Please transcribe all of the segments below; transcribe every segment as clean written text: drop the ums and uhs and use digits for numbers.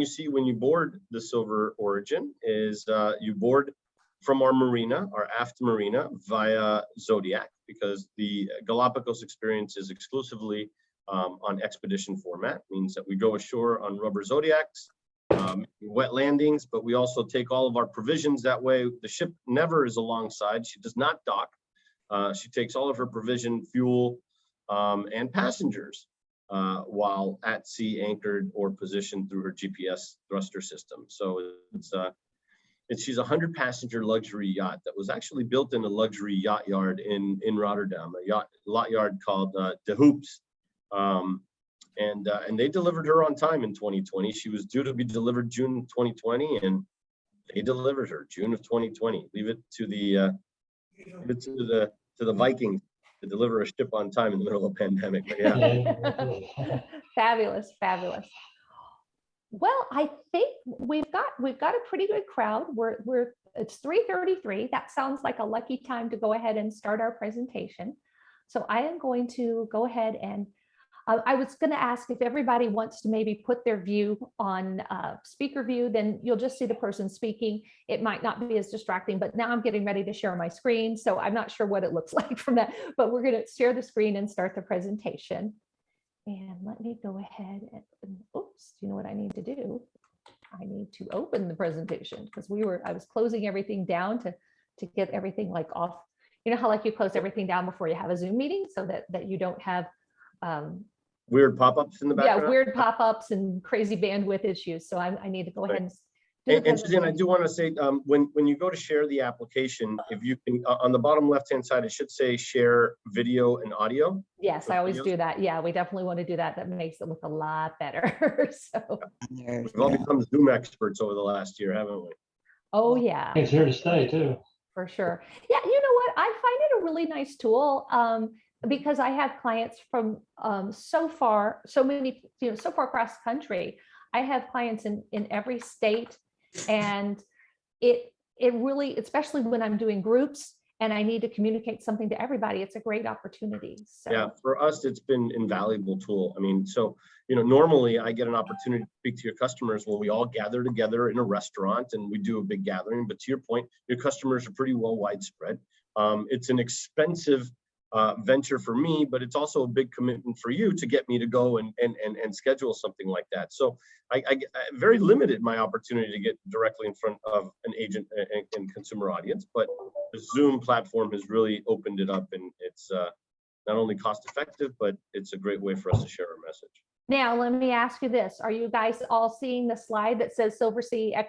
you see when you board the Silver Origin is you board from our marina, our aft marina, via Zodiac, because the Galapagos experience is exclusively on expedition format. Means that we go ashore on rubber Zodiacs, wet landings, but we also take all of our provisions that way. The ship never is alongside. She does not dock. She takes all of her provision, fuel, and passengers while at sea, anchored or positioned through her GPS thruster system. So she's a 100-passenger luxury yacht that was actually built in a luxury yacht yard in Rotterdam, a yacht yard called De Hoops. And they delivered her on time in 2020. She was due to be delivered June 2020, and they delivered her June of 2020. Leave it to the Vikings to deliver a ship on time in the middle of a pandemic. But yeah. Fabulous, fabulous. Well, I think we've got a pretty good crowd. It's 3:33. That sounds like a lucky time to go ahead and start our presentation. So I am going to go ahead and I was going to ask if everybody wants to maybe put their view on speaker view, then you'll just see the person speaking. It might not be as distracting, but now I'm getting ready to share my screen. So I'm not sure what it looks like from that, but we're going to share the screen and start the presentation. And let me go ahead and, oops, you know what I need to do? I need to open the presentation because I was closing everything down to get everything like off. You know how like you close everything down before you have a Zoom meeting so that you don't have weird pop-ups in the background. Yeah, weird pop-ups and crazy bandwidth issues. So I need to go ahead and And Suzanne, I do want to say, when you go to share the application, if you can, on the bottom left-hand side, it should say share video and audio. Yes, I always do that. Yeah, we definitely want to do that. That makes it look a lot better. So we've all become Zoom experts over the last year, haven't we? Oh yeah. It's here to stay too. For sure. Yeah, you know what? I find it a really nice tool because I have clients from so far across the country. I have clients in every state. And it really, especially when I'm doing groups and I need to communicate something to everybody, it's a great opportunity. So yeah, for us, it's been an invaluable tool. I mean, so, normally I get an opportunity to speak to your customers when we all gather together in a restaurant and we do a big gathering. But to your point, your customers are pretty well widespread. It's an expensive venture for me, but it's also a big commitment for you to get me to go and schedule something like that. So I very limited my opportunity to get directly in front of an agent and consumer audience, but the Zoom platform has really opened it up, and it's not only cost effective, but it's a great way for us to share our message. Now, let me ask you this. Are you guys all seeing the slide that says Silversea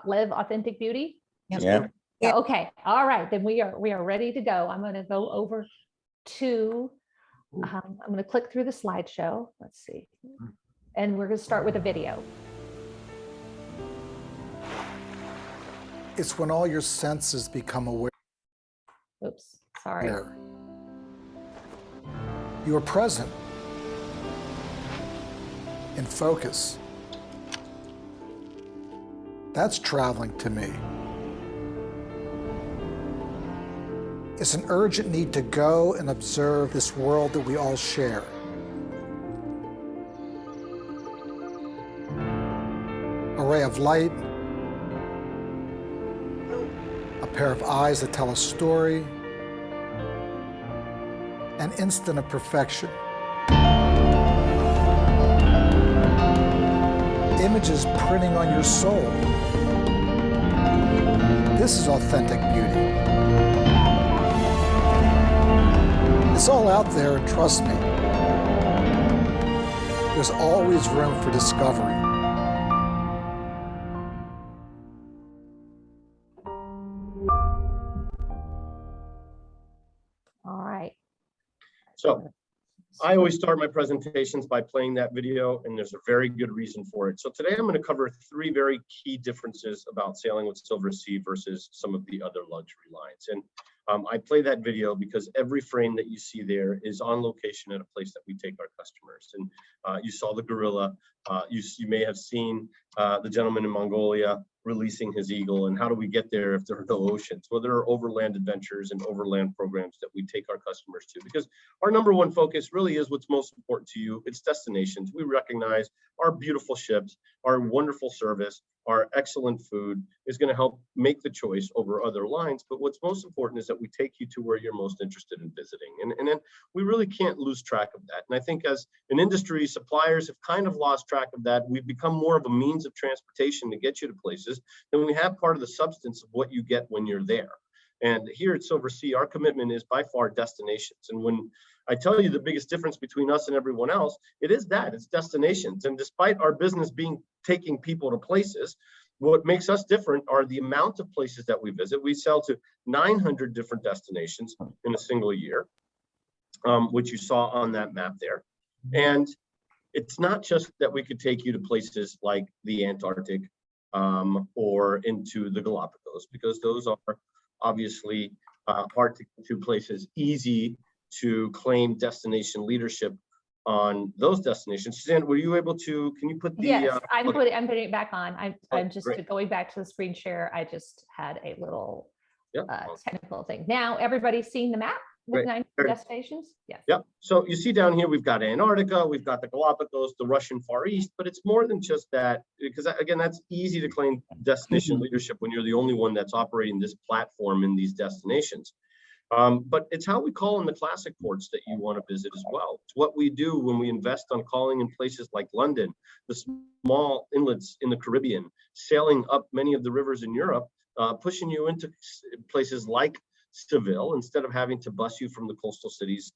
Live Authentic Beauty? Yeah. Yeah. Okay. All right. Then we are ready to go. I'm going to go over to, I'm going to click through the slideshow. Let's see. And we're going to start with a video. It's when all your senses become aware. Oops. Sorry. You are present in focus. That's traveling to me. It's an urgent need to go and observe this world that we all share. A ray of light, a pair of eyes that tell a story, an instant of perfection. Images printing on your soul. This is authentic beauty. It's all out there, and trust me, there's always room for discovery. All right. So I always start my presentations by playing that video, and there's a very good reason for it. So today I'm going to cover 3 very key differences about sailing with Silversea versus some of the other luxury lines. And I play that video because every frame that you see there is on location at a place that we take our customers. And you saw the gorilla. You may have seen the gentleman in Mongolia releasing his eagle, and how do we get there if there are no oceans? Well, there are overland adventures and overland programs that we take our customers to, because our number one focus really is what's most important to you. It's destinations. We recognize our beautiful ships, our wonderful service, our excellent food is going to help make the choice over other lines. But what's most important is that we take you to where you're most interested in visiting. And then we really can't lose track of that. And I think as an industry, suppliers have kind of lost track of that. We've become more of a means of transportation to get you to places than we have part of the substance of what you get when you're there. And here at Silversea, our commitment is by far destinations. And when I tell you the biggest difference between us and everyone else, it is that, it's destinations. And despite our business being taking people to places, what makes us different are the amount of places that we visit. We sell to 900 different destinations in a single year, which you saw on that map there. And it's not just that we could take you to places like the Antarctic or into the Galapagos, because those are obviously hard to get to places, easy to claim destination leadership on those destinations. Suzanne, were you able to, can you put the— Yes, I'm okay. putting it back on. I'm just great. going back to the screen share. I just had a little Yep. technical thing. Now everybody's seeing the map with Great. 9 destinations? Yes. Yep. So you see down here, we've got Antarctica, we've got the Galapagos, the Russian Far East, but it's more than just that, because again, that's easy to claim destination leadership when you're the only one that's operating this platform in these destinations. But it's how we call in the classic ports that you want to visit as well. It's what we do when we invest on calling in places like London, the small inlets in the Caribbean, sailing up many of the rivers in Europe, pushing you into places like Seville instead of having to bus you from the coastal cities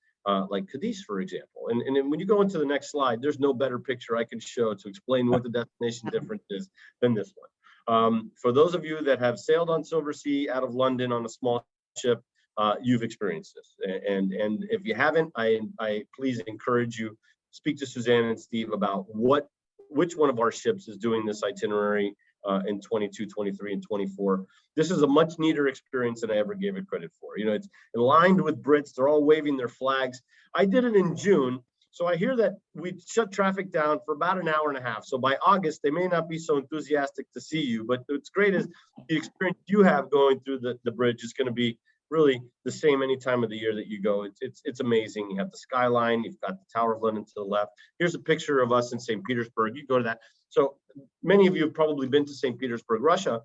like Cadiz, for example. And when you go into the next slide, there's no better picture I can show to explain what the destination difference is than this one. For those of you that have sailed on Silversea out of London on a small ship, you've experienced this. And if you haven't, I please encourage you, speak to Suzanne and Steve about which one of our ships is doing this itinerary in 22, 23, and 24. This is a much neater experience than I ever gave it credit for. You know, it's aligned with Brits. They're all waving their flags. I did it in June. So I hear that we shut traffic down for about an hour and a half. So by August, they may not be so enthusiastic to see you, but what's great is the experience you have going through the bridge is going to be really the same any time of the year that you go. It's amazing. You have the skyline, you've got the Tower of London to the left. Here's a picture of us in St. Petersburg. You go to that. So many of you have probably been to St. Petersburg, Russia,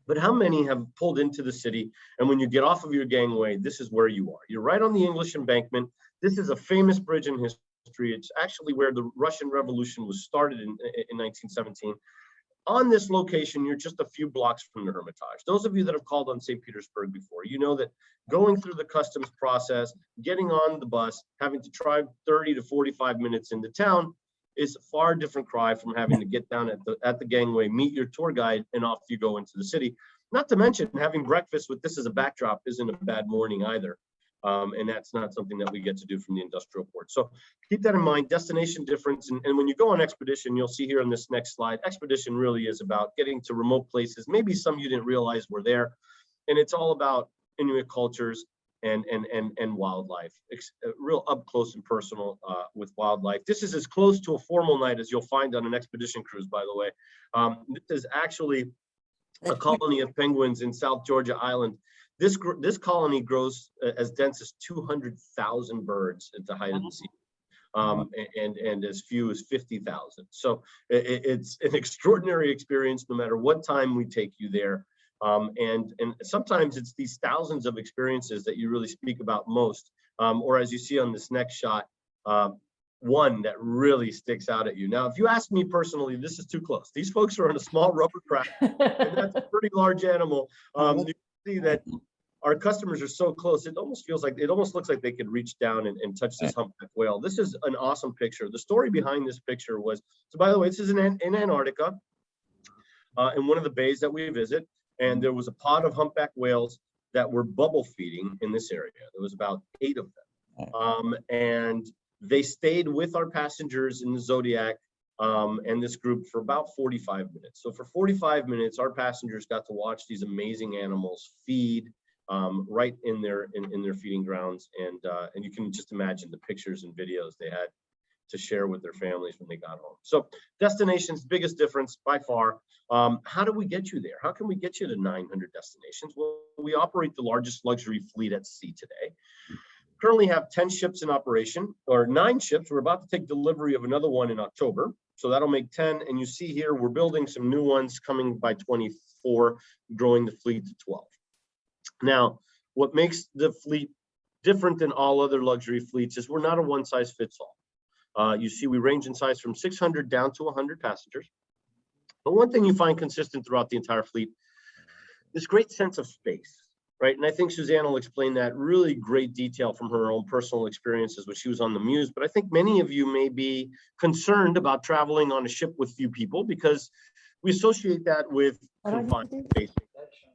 but how many have pulled into the city? And when you get off of your gangway, this is where you are. You're right on the English embankment. This is a famous bridge in history. It's actually where the Russian Revolution was started in 1917. On this location, you're just a few blocks from the Hermitage. Those of you that have called on St. Petersburg before, you know that going through the customs process, getting on the bus, having to drive 30 to 45 minutes into town is a far different cry from having to get down at the gangway, meet your tour guide, and off you go into the city. Not to mention having breakfast with this as a backdrop isn't a bad morning either. And that's not something that we get to do from the industrial port. So keep that in mind, destination difference. And when you go on expedition, you'll see here on this next slide, expedition really is about getting to remote places, maybe some you didn't realize were there. And it's all about Inuit cultures and wildlife, real up close and personal with wildlife. This is as close to a formal night as you'll find on an expedition cruise, by the way. This is actually a colony of penguins in South Georgia Island. This colony grows as dense as 200,000 birds at the height of the sea, and as few as 50,000. So it's an extraordinary experience no matter what time we take you there. And sometimes it's these thousands of experiences that you really speak about most, or as you see on this next shot, one that really sticks out at you. Now, if you ask me personally, this is too close. These folks are on a small rubber craft, and that's a pretty large animal. You see that our customers are so close, it almost looks like they could reach down and touch this humpback whale. This is an awesome picture. The story behind this picture was, so by the way, this is in Antarctica, in one of the bays that we visit, and there was a pod of humpback whales that were bubble feeding in this area. There was about 8 of them. And they stayed with our passengers in the Zodiac and this group for about 45 minutes. So for 45 minutes, our passengers got to watch these amazing animals feed right in their feeding grounds, and you can just imagine the pictures and videos they had. to share with their families when they got home. So destinations, biggest difference by far. How do we get you there? How can we get you to 900 destinations? Well, we operate the largest luxury fleet at sea today. Currently have 10 ships in operation, or 9 ships. We're about to take delivery of another one in October. So that'll make 10. And you see here, we're building some new ones coming by 24, growing the fleet to 12. Now, what makes the fleet different than all other luxury fleets is we're not a one size fits all. You see, we range in size from 600 down to 100 passengers. But one thing you find consistent throughout the entire fleet, this great sense of space. Right. And I think Suzanne will explain that really great detail from her own personal experiences when she was on the Muse. But I think many of you may be concerned about traveling on a ship with few people because we associate that with confined spaces,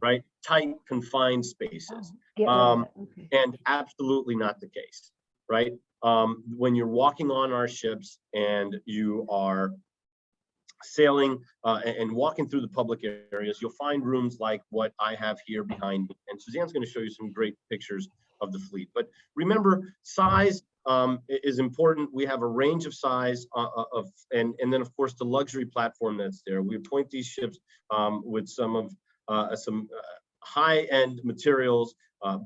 right? Tight, confined spaces. And absolutely not the case, right? When you're walking on our ships and you are sailing and walking through the public areas, you'll find rooms like what I have here behind me. And Suzanne's going to show you some great pictures of the fleet. But remember, size is important. We have a range of size and then of course the luxury platform that's there. We appoint these ships with some high-end materials,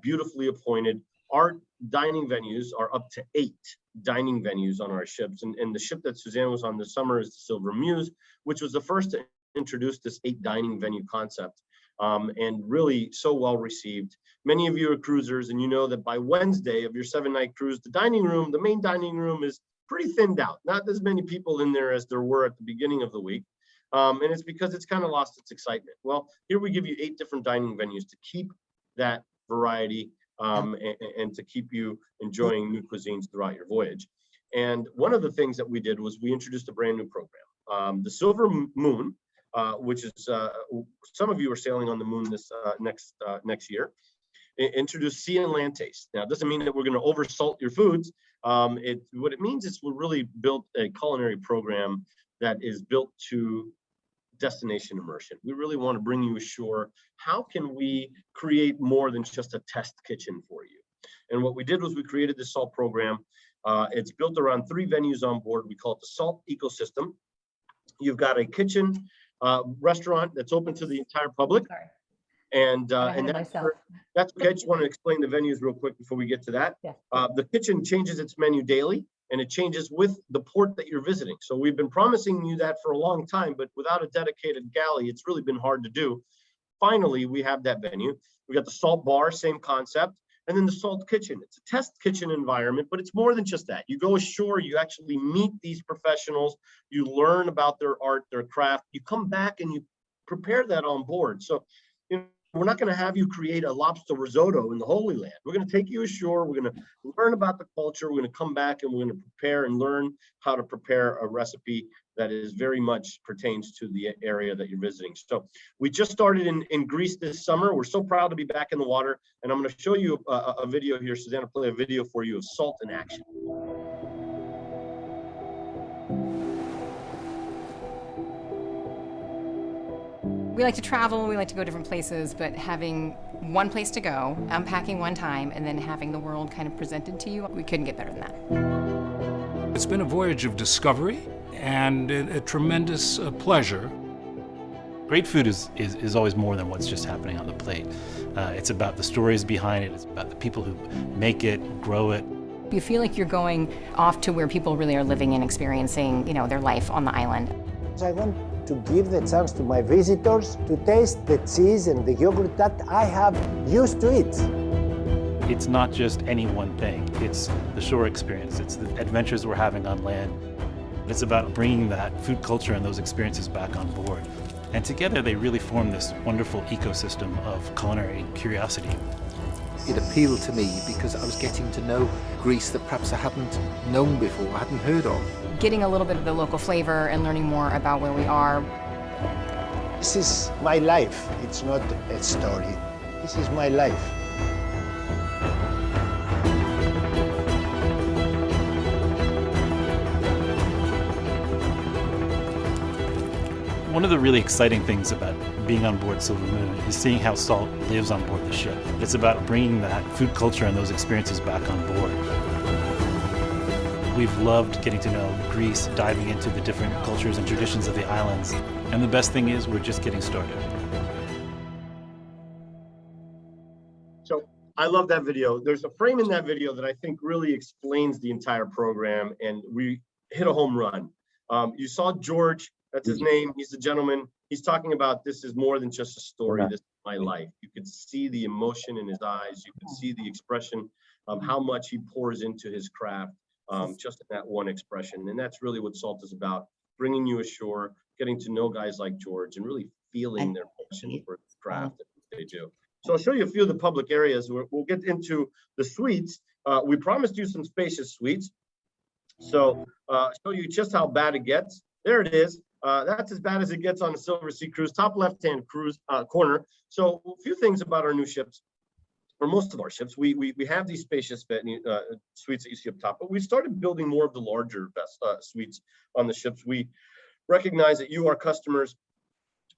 beautifully appointed. Our dining venues are up to 8 dining venues on our ships. And the ship that Suzanne was on this summer is the Silver Muse, which was the first to introduce this 8 dining venue concept, and really so well received. Many of you are cruisers, and you know that by Wednesday of your 7-night cruise, the main dining room is pretty thinned out. Not as many people in there as there were at the beginning of the week. And it's because it's kind of lost its excitement. Well, here we give you 8 different dining venues to keep that variety and to keep you enjoying new cuisines throughout your voyage. And one of the things that we did was we introduced a brand new program, the Silver Moon, which is some of you are sailing on the Moon this next year. Introduced sea and land taste. Now, it doesn't mean that we're going to oversalt your foods. What it means is we really built a culinary program that is built to destination immersion. We really want to bring you ashore. How can we create more than just a test kitchen for you? And what we did was we created this SALT program. It's built around 3 venues on board. We call it the SALT ecosystem. You've got a kitchen restaurant that's open to the entire public. Sorry. And that's okay. I just want to explain the venues real quick before we get to that. Yeah. The kitchen changes its menu daily, and it changes with the port that you're visiting. So we've been promising you that for a long time, but without a dedicated galley, it's really been hard to do. Finally, we have that venue. We got the SALT bar, same concept, and then the SALT kitchen. It's a test kitchen environment, but it's more than just that. You go ashore, you actually meet these professionals, you learn about their art, their craft, you come back and you prepare that on board. So, we're not going to have you create a lobster risotto in the Holy Land. We're going to take you ashore. We're going to learn about the culture. We're going to come back and we're going to prepare and learn how to prepare a recipe that is very much pertains to the area that you're visiting. So we just started in Greece this summer. We're so proud to be back in the water. And I'm going to show you a video here. Suzanne will play a video for you of SALT in action. We like to travel, we like to go different places, but having one place to go, unpacking one time, and then having the world kind of presented to you, we couldn't get better than that. It's been a voyage of discovery and a tremendous pleasure. Great food is always more than what's just happening on the plate. It's about the stories behind it, it's about the people who make it, grow it. You feel like you're going off to where people really are living and experiencing, their life on the island. I want to give the chance to my visitors to taste the cheese and the yogurt that I have used to eat. It's not just any one thing. It's the shore experience. It's the adventures we're having on land. It's about bringing that food culture and those experiences back on board. And together they really form this wonderful ecosystem of culinary curiosity. It appealed to me because I was getting to know Greece that perhaps I hadn't known before, I hadn't heard of. Getting a little bit of the local flavor and learning more about where we are. This is my life. It's not a story. This is my life. One of the really exciting things about being on board Silver Moon is seeing how SALT lives on board the ship. It's about bringing that food culture and those experiences back on board. We've loved getting to know Greece, diving into the different cultures and traditions of the islands. And the best thing is we're just getting started. So I love that video. There's a frame in that video that I think really explains the entire program, and we hit a home run. You saw George, that's his name. He's the gentleman. He's talking about this is more than just a story. This is my life. You could see the emotion in his eyes. You could see the expression of how much he pours into his craft, just in that one expression. And that's really what SALT is about, bringing you ashore, getting to know guys like George, and really feeling their passion for the craft that they do. So I'll show you a few of the public areas. We'll get into the suites. We promised you some spacious suites. So show you just how bad it gets. There it is. That's as bad as it gets on the Silversea Cruise, top left-hand cruise corner. So a few things about our new ships, or most of our ships. We have these spacious suites that you see up top, but we started building more of the larger suites on the ships. We recognize that you, our customers,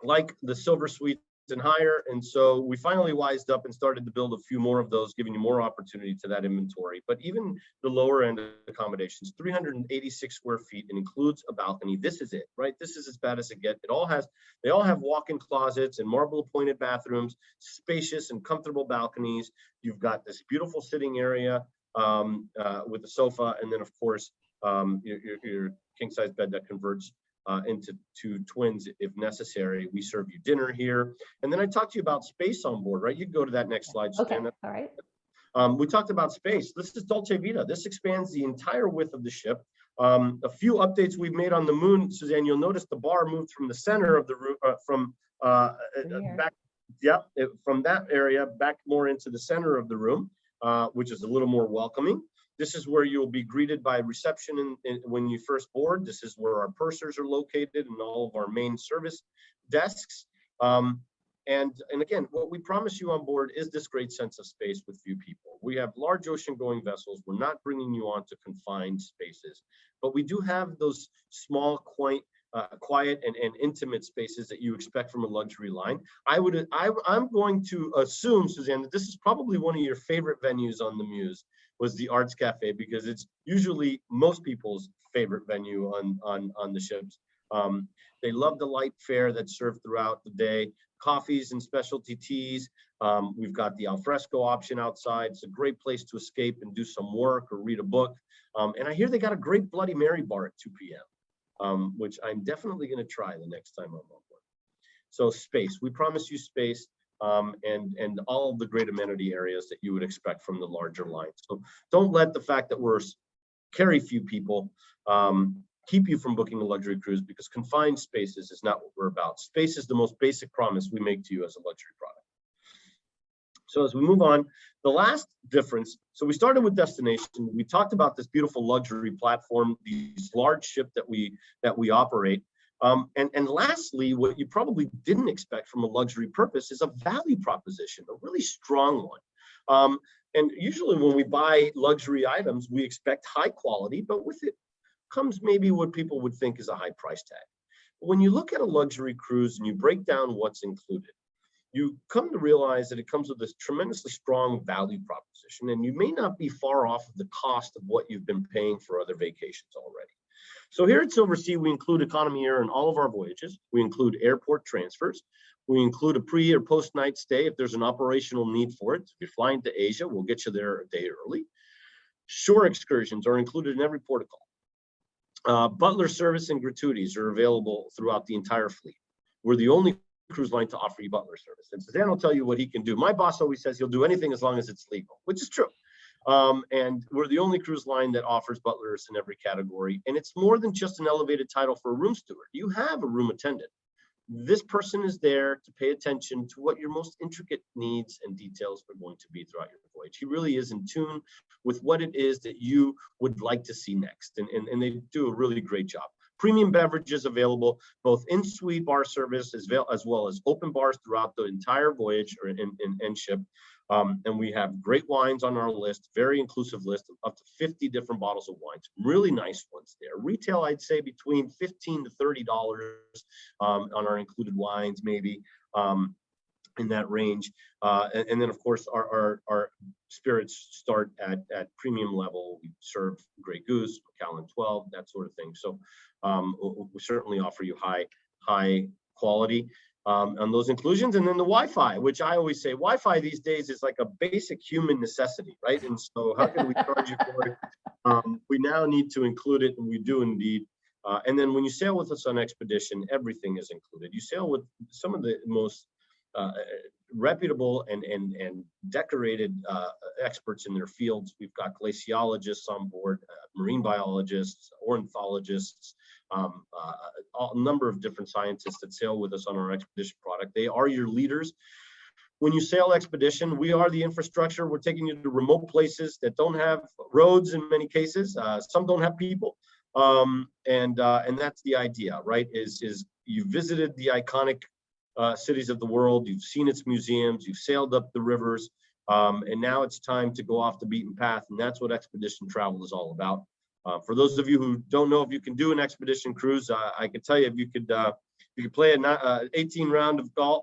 like the silver suites and higher, and so we finally wised up and started to build a few more of those, giving you more opportunity to that inventory. But even the lower end accommodations, 386 square feet, and includes a balcony. This is it, right? This is as bad as it gets. They all have walk-in closets and marble appointed bathrooms, spacious and comfortable balconies. You've got this beautiful sitting area with a sofa, and then of course your king-size bed that converts into two twins if necessary. We serve you dinner here. And then I talked to you about space on board, right? You can go to that next slide, Suzanne. Okay, all right. We talked about space. This is Dolce Vita. This expands the entire width of the ship. A few updates we've made on the moon, Suzanne. You'll notice the bar moved from the center of the room, from that area back more into the center of the room, which is a little more welcoming. This is where you'll be greeted by reception when you first board. This is where our pursers are located and all of our main service desks. And again, what we promise you on board is this great sense of space with few people. We have large ocean-going vessels. We're not bringing you onto confined spaces, but we do have those small, quiet and intimate spaces that you expect from a luxury line. I'm going to assume, Suzanne, that this is probably one of your favorite venues on the Muse, was the Arts Cafe, because it's usually most people's favorite venue on the ships. They love the light fare that's served throughout the day, coffees and specialty teas. We've got the alfresco option outside. It's a great place to escape and do some work or read a book. And I hear they got a great Bloody Mary bar at 2 p.m., which I'm definitely going to try the next time I'm on board. So space, we promise you space. And all of the great amenity areas that you would expect from the larger lines. So don't let the fact that we're carry few people keep you from booking a luxury cruise, because confined spaces is not what we're about. Space is the most basic promise we make to you as a luxury product. So as we move on, the last difference, so we started with destination. We talked about this beautiful luxury platform, these large ships that we operate. And lastly, what you probably didn't expect from a luxury purpose is a value proposition, a really strong one. And usually when we buy luxury items, we expect high quality, but with it comes maybe what people would think is a high price tag. But when you look at a luxury cruise and you break down what's included, you come to realize that it comes with this tremendously strong value proposition, and you may not be far off of the cost of what you've been paying for other vacations already. So here at Silversea, we include economy air in all of our voyages. We include airport transfers. We include a pre or post night stay if there's an operational need for it. If you're flying to Asia, we'll get you there a day early. Shore excursions are included in every port call. Butler service and gratuities are available throughout the entire fleet. We're the only cruise line to offer you butler service. And Suzanne will tell you what he can do. My boss always says he'll do anything as long as it's legal, which is true. And we're the only cruise line that offers butlers in every category. And it's more than just an elevated title for a room steward. You have a room attendant. This person is there to pay attention to what your most intricate needs and details are going to be throughout your voyage. He really is in tune with what it is that you would like to see next. And they do a really great job. Premium beverages available, both in-suite bar service as well as open bars throughout the entire voyage or in ship. And we have great wines on our list, very inclusive list of up to 50 different bottles of wines, really nice ones there. Retail, I'd say between $15 to $30 on our included wines, maybe. in that range. And then of course our spirits start at premium level. We serve Grey Goose, Macallan 12, that sort of thing. So we certainly offer you high quality on those inclusions. And then the Wi-Fi, which I always say Wi-Fi these days is like a basic human necessity, right? And so how can we charge you for it? We now need to include it, and we do indeed. And then when you sail with us on expedition, everything is included. You sail with some of the most reputable and decorated experts in their fields. We've got glaciologists on board, marine biologists, ornithologists, a number of different scientists that sail with us on our expedition product. They are your leaders. When you sail expedition, we are the infrastructure. We're taking you to remote places that don't have roads in many cases. Some don't have people. And that's the idea, right? Is you visited the iconic cities of the world, you've seen its museums, you've sailed up the rivers, and now it's time to go off the beaten path, and that's what expedition travel is all about. For those of you who don't know if you can do an expedition cruise, I can tell you if you could play an 18 round of golf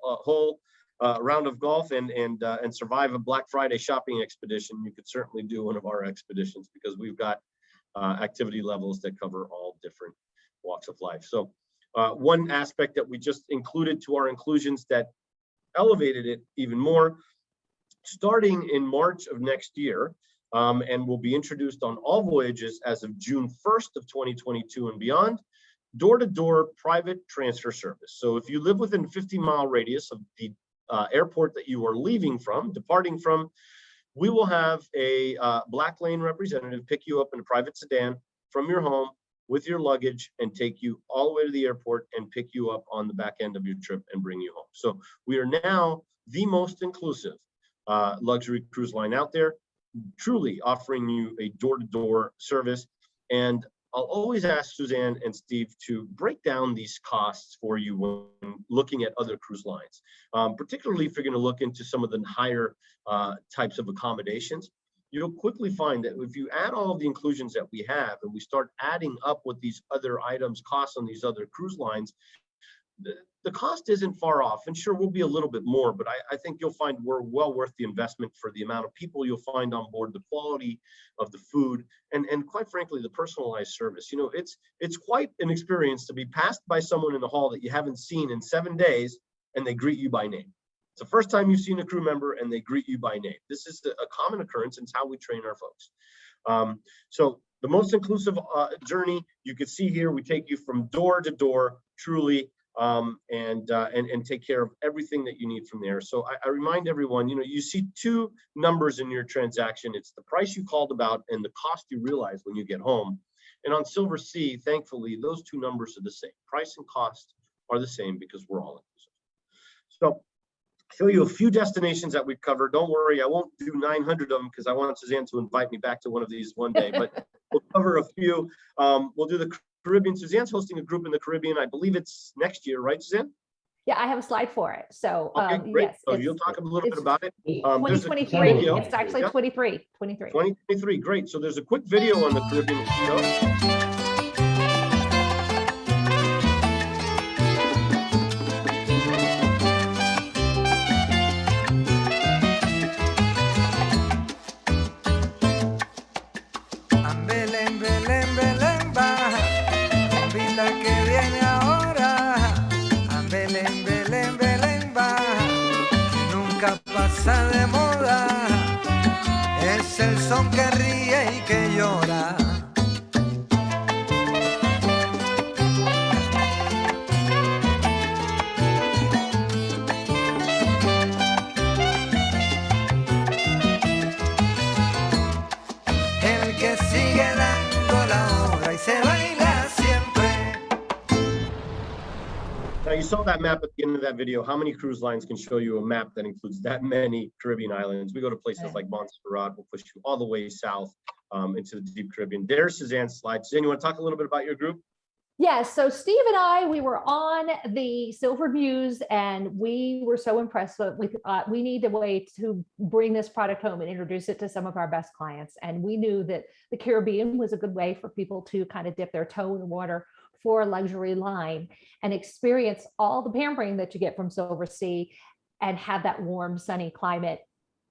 round of golf and survive a Black Friday shopping expedition, you could certainly do one of our expeditions, because we've got activity levels that cover all different walks of life. So one aspect that we just included to our inclusions that elevated it even more, starting in March of next year, and will be introduced on all voyages as of June 1st of 2022 and beyond, door-to-door private transfer service. So if you live within a 50-mile radius of the airport that you are leaving from, departing from, we will have a Black Lane representative pick you up in a private sedan from your home with your luggage and take you all the way to the airport and pick you up on the back end of your trip and bring you home. So we are now the most inclusive luxury cruise line out there, truly offering you a door-to-door service. And I'll always ask Suzanne and Steve to break down these costs for you when looking at other cruise lines, particularly if you're going to look into some of the higher types of accommodations. You'll quickly find that if you add all of the inclusions that we have and we start adding up what these other items cost on these other cruise lines, the cost isn't far off. And sure, we'll be a little bit more, but I think you'll find we're well worth the investment for the amount of people you'll find on board, the quality of the food, and quite frankly, the personalized service. You know, it's quite an experience to be passed by someone in the hall that you haven't seen in 7 days and they greet you by name. It's the first time you've seen a crew member and they greet you by name. This is a common occurrence, and it's how we train our folks. So the most inclusive journey you could see here, we take you from door to door, truly, and take care of everything that you need from there. So I remind everyone, you know, you see two numbers in your transaction. It's the price you called about and the cost you realize when you get home. And on Silversea, thankfully, those two numbers are the same. Price and cost are the same because we're all inclusive. So show you a few destinations that we've covered. Don't worry, I won't do 900 of them because I want Suzanne to invite me back to one of these one day, but we'll cover a few. We'll do the Caribbean. Suzanne's hosting a group in the Caribbean. I believe it's next year, right, Suzanne? Yeah, I have a slide for it. So okay, great. yes, so you'll talk a little bit about it. 2023. It's actually 23. 2023, great. So there's a quick video on the Caribbean show. De moda es el son que ríe y que llora. El que sigue dando la hora y se baila siempre. Now you saw that map at the end of that video. How many cruise lines can show you a map that includes that many Caribbean islands? We go to places like Montserrat. We'll push you all the way south into the deep Caribbean. There's Suzanne's slide. Suzanne, you want to talk a little bit about your group? Yes. So Steve and I, we were on the Silver Muse, and we were so impressed that we need a way to bring this product home and introduce it to some of our best clients. And we knew that the Caribbean was a good way for people to kind of dip their toe in the water for a luxury line and experience all the pampering that you get from Silversea and have that warm, sunny climate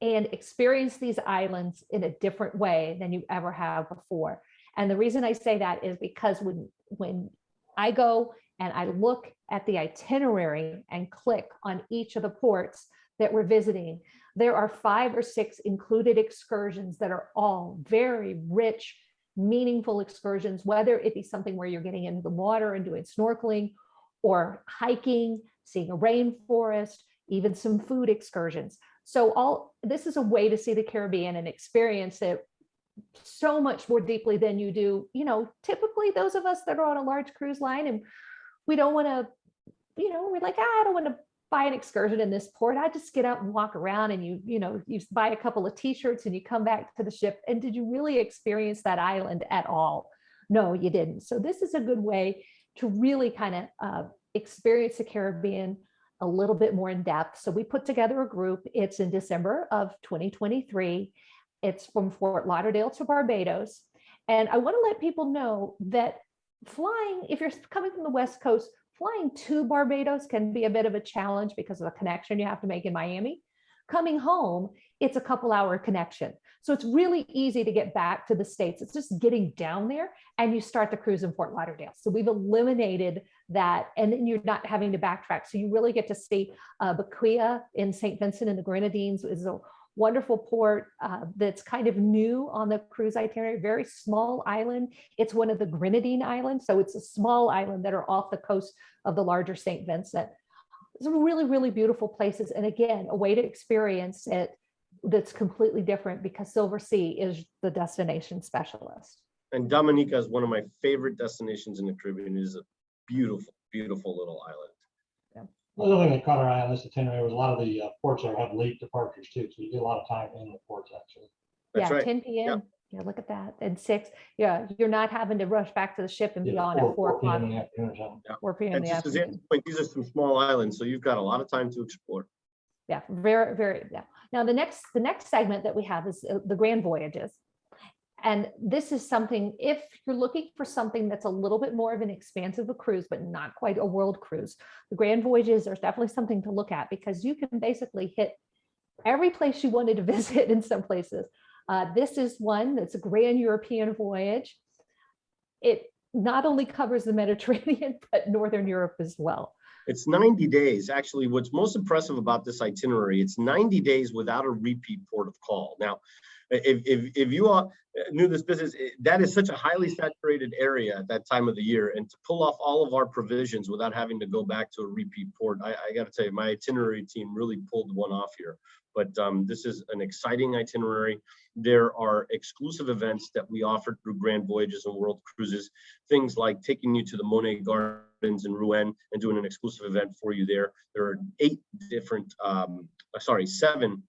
and experience these islands in a different way than you ever have before. And the reason I say that is because when I go and I look at the itinerary and click on each of the ports that we're visiting, there are 5 or 6 included excursions that are all very rich, meaningful excursions, whether it be something where you're getting into the water and doing snorkeling or hiking, seeing a rainforest, even some food excursions. So this is a way to see the Caribbean and experience it so much more deeply than you do, typically those of us that are on a large cruise line and we don't want to, we're like, I don't want to buy an excursion in this port. I just get out and walk around and you buy a couple of t-shirts and you come back to the ship. And did you really experience that island at all? No, you didn't. So this is a good way to really kind of experience the Caribbean a little bit more in depth. So we put together a group. It's in December of 2023. It's from Fort Lauderdale to Barbados. And I want to let people know that flying, if you're coming from the West Coast, flying to Barbados can be a bit of a challenge because of the connection you have to make in Miami. Coming home, it's a couple-hour connection. So it's really easy to get back to the States. It's just getting down there and you start the cruise in Fort Lauderdale. So we've eliminated that, and then you're not having to backtrack. So you really get to see Bequia in St. Vincent and the Grenadines is a wonderful port that's kind of new on the cruise itinerary, very small island. It's one of the Grenadine Islands. So it's a small island that are off the coast of the larger St. Vincent. It's really, really beautiful places. And again, a way to experience it that's completely different because Silversea is the destination specialist. And Dominica is one of my favorite destinations in the Caribbean. It is a beautiful, beautiful little island. The other thing that caught our eye on this itinerary was a lot of the ports there have late departures too. So you get a lot of time in the ports actually. That's right. 10 p.m. Yeah. Yeah, look at that. And 6. Yeah, you're not having to rush back to the ship and be on at 4 o'clock. 4 p.m. in the afternoon or something. 4 p.m. in And the to afternoon. Suzanne's point, these are some small islands, so you've got a lot of time to explore. Yeah, very, very. Yeah. Now the next segment that we have is the grand voyages. And this is something, if you're looking for something that's a little bit more of an expansive a cruise, but not quite a world cruise, the grand voyages are definitely something to look at because you can basically hit every place you wanted to visit in some places. This is one that's a grand European voyage. It not only covers the Mediterranean, but Northern Europe as well. It's 90 days. Actually, what's most impressive about this itinerary, it's 90 days without a repeat port of call. Now, if you all knew this business, that is such a highly saturated area at that time of the year. And to pull off all of our provisions without having to go back to a repeat port, I got to tell you, my itinerary team really pulled one off here. But this is an exciting itinerary. There are exclusive events that we offer through Grand Voyages and World Cruises, things like taking you to the Monet Gardens in Rouen and doing an exclusive event for you there. There are 7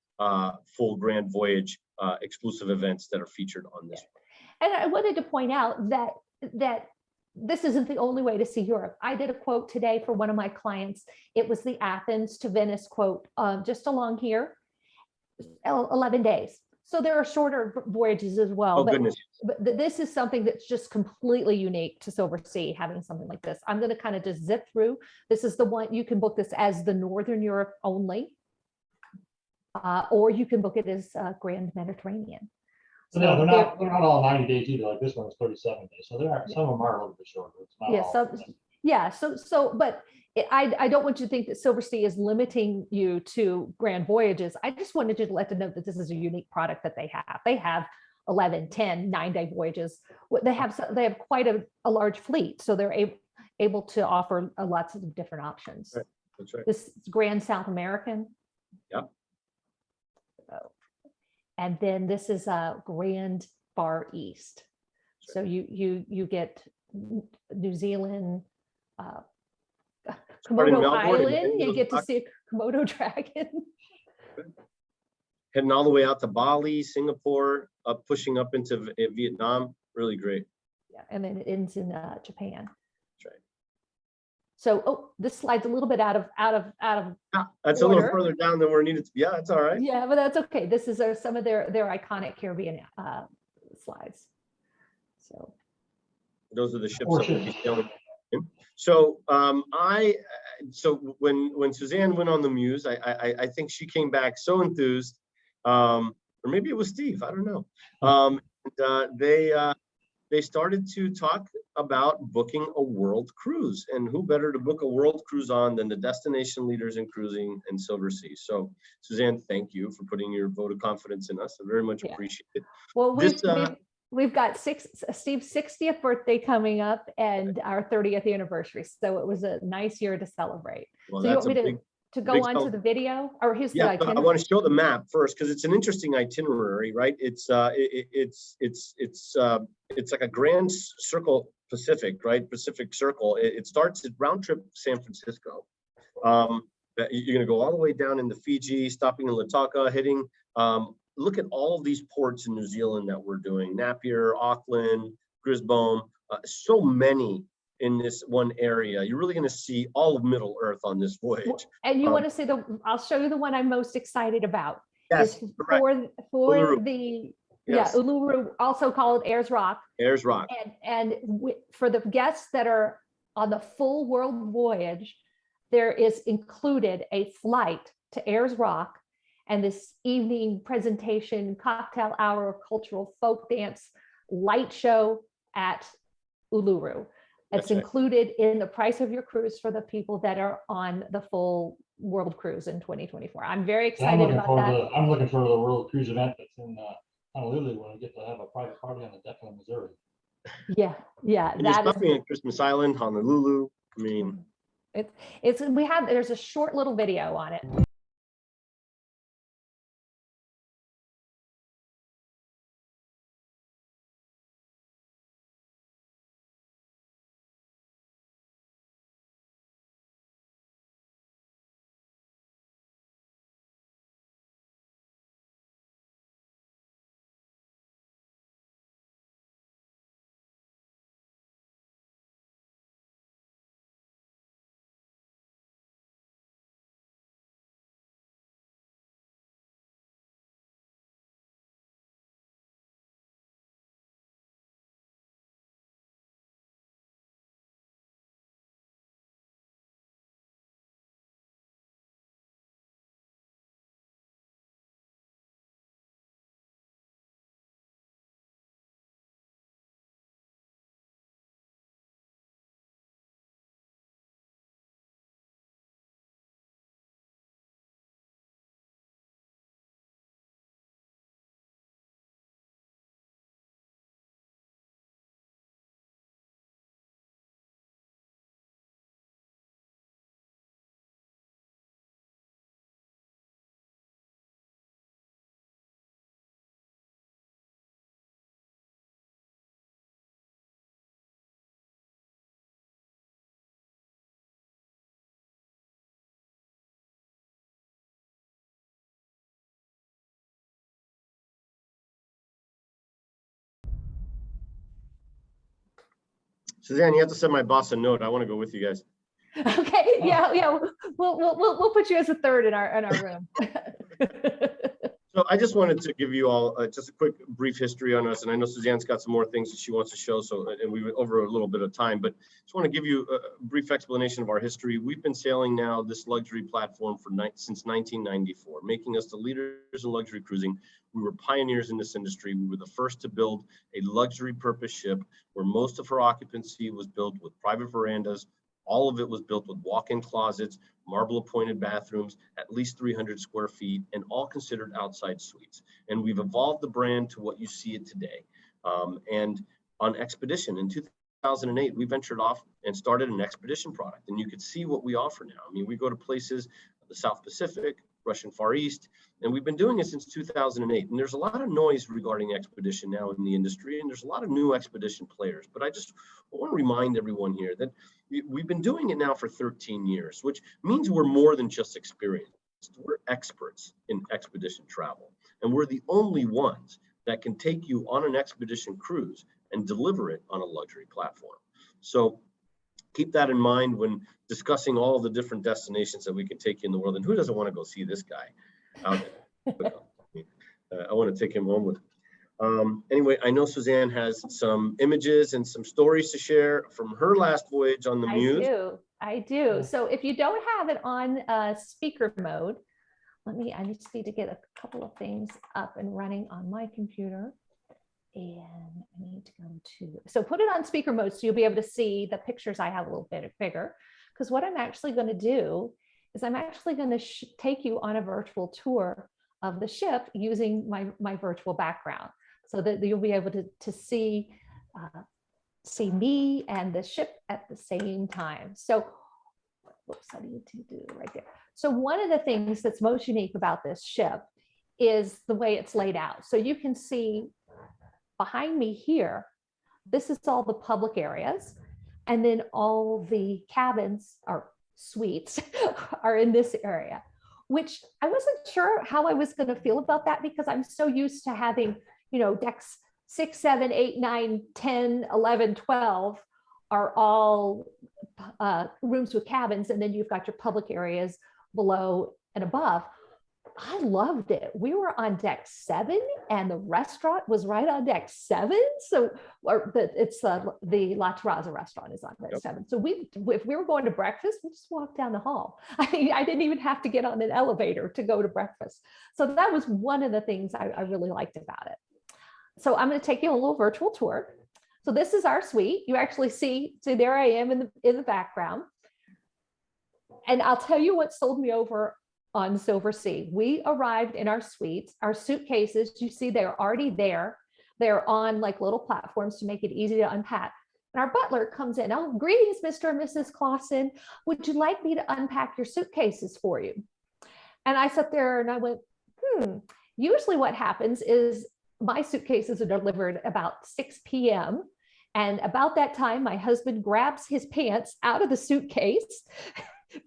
full Grand Voyage exclusive events that are featured on this one. And I wanted to point out that this isn't the only way to see Europe. I did a quote today for one of my clients. It was the Athens to Venice quote, just along here, 11 days. So there are shorter voyages as well. Oh, goodness. But this is something that's just completely unique to Silversea, having something like this. I'm going to kind of just zip through. This is the one, you can book this as the Northern Europe only, or you can book it as Grand Mediterranean. So no, they're not all 90 days either. Like this one is 37 days. So there are some of them are a little bit shorter. It's not all. But I don't want you to think that Silversea is limiting you to grand voyages. I just wanted you to let them know that this is a unique product that they have. They have 11, 10, 9-day voyages. They have quite a large fleet, so they're able to offer lots of different options. Right. That's right. This is Grand South American. Yep. And then this is a Grand Far East. So you get New Zealand, Komodo Island, you get to see a Komodo dragon. Heading all the way out to Bali, Singapore, pushing up into Vietnam, really great. Yeah, and then it ends in Japan. That's right. So, this slide's a little bit out of that's order. A little further down than where it needed to be. Yeah, that's all right. Yeah, but that's okay. This is some of their iconic Caribbean slides. So those are the ships that will be sailing So when Suzanne went on the Muse, I think she came back so enthused, or maybe it was Steve, I don't know. They started to talk about booking a world cruise, and who better to book a world cruise on than the destination leaders in cruising and Silversea. So Suzanne, thank you for putting your vote of confidence in us. I very much appreciate it. Well, we've got Steve's 60th birthday coming up and our 30th anniversary. So it was a nice year to celebrate. Well, so you want me to go on to the video, or here's the itinerary? I want to show the map first because it's an interesting itinerary, right? It's like a grand circle Pacific, right? Pacific Circle. It starts at round trip San Francisco. You're going to go all the way down into Fiji, stopping in Lataka, hitting. Look at all of these ports in New Zealand that we're doing: Napier, Auckland, Brisbane. So many in this one area. You're really going to see all of Middle Earth on this voyage. And you want to see I'll show you the one I'm most excited about. Yes, for Uluru. the Yes. Uluru, also called Ayers Rock. Ayers Rock. And for the guests that are on the full world voyage, there is included a flight to Ayers Rock and this evening presentation, cocktail hour, cultural folk dance, light show at Uluru. It's included in the price of your cruise for the people that are on the full world cruise in 2024. I'm very excited about that. I'm looking for the world cruise event that's in Honolulu when we get to have a private party on the deck of Missouri. Yeah. And you're stopping at Christmas Island, Honolulu. I mean, there's a short little video on it. Suzanne, you have to send my boss a note. I want to go with you guys. Okay. Yeah. We'll put you as a third in our room. So I just wanted to give you all just a quick brief history on us, and I know Suzanne's got some more things that she wants to show. So, and we went over a little bit of time, but just want to give you a brief explanation of our history. We've been sailing now this luxury platform since 1994, making us the leaders in luxury cruising. We were pioneers in this industry. We were the first to build a luxury purpose ship where most of her occupancy was built with private verandas. All of it was built with walk-in closets, marble appointed bathrooms, at least 300 square feet, and all considered outside suites. And we've evolved the brand to what you see it today. And on Expedition in 2008, we ventured off and started an Expedition product. And you could see what we offer now. I mean, we go to places, the South Pacific, Russian Far East, and we've been doing it since 2008. And there's a lot of noise regarding Expedition now in the industry, and there's a lot of new Expedition players. But I just want to remind everyone here that we've been doing it now for 13 years, which means we're more than just experienced. We're experts in expedition travel, and we're the only ones that can take you on an expedition cruise and deliver it on a luxury platform. So keep that in mind when discussing all the different destinations that we can take you in the world. And who doesn't want to go see this guy out there? I want to take him home with me. Anyway, I know Suzanne has some images and some stories to share from her last voyage on the Muse. I do. So if you don't have it on speaker mode, I just need to get a couple of things up and running on my computer. And I need to go so put it on speaker mode so you'll be able to see the pictures I have a little bit bigger. Because what I'm actually going to do is I'm actually going to take you on a virtual tour of the ship using my virtual background, so that you'll be able to see me and the ship at the same time. So, whoops, I need to do right there. So one of the things that's most unique about this ship is the way it's laid out. So you can see behind me here, this is all the public areas, and then all the cabins or suites are in this area, which I wasn't sure how I was going to feel about that, because I'm so used to having, decks 6, 7, 8, 9, 10, 11, 12 are all rooms with cabins, and then you've got your public areas below and above. I loved it. We were on deck 7 and the restaurant was right on deck 7. So it's the La Terraza restaurant is on deck 7. So if we were going to breakfast, we just walked down the hall. I didn't even have to get on an elevator to go to breakfast. So that was one of the things I really liked about it. So I'm going to take you on a little virtual tour. So this is our suite. You actually see there I am in the background. And I'll tell you what sold me over on Silversea. We arrived in our suites, our suitcases, you see they're already there. They're on like little platforms to make it easy to unpack. And our butler comes in, "Oh, greetings, Mr. and Mrs. Clausen. Would you like me to unpack your suitcases for you?" And I sat there and I went, usually what happens is my suitcases are delivered about 6 p.m. And about that time, my husband grabs his pants out of the suitcase,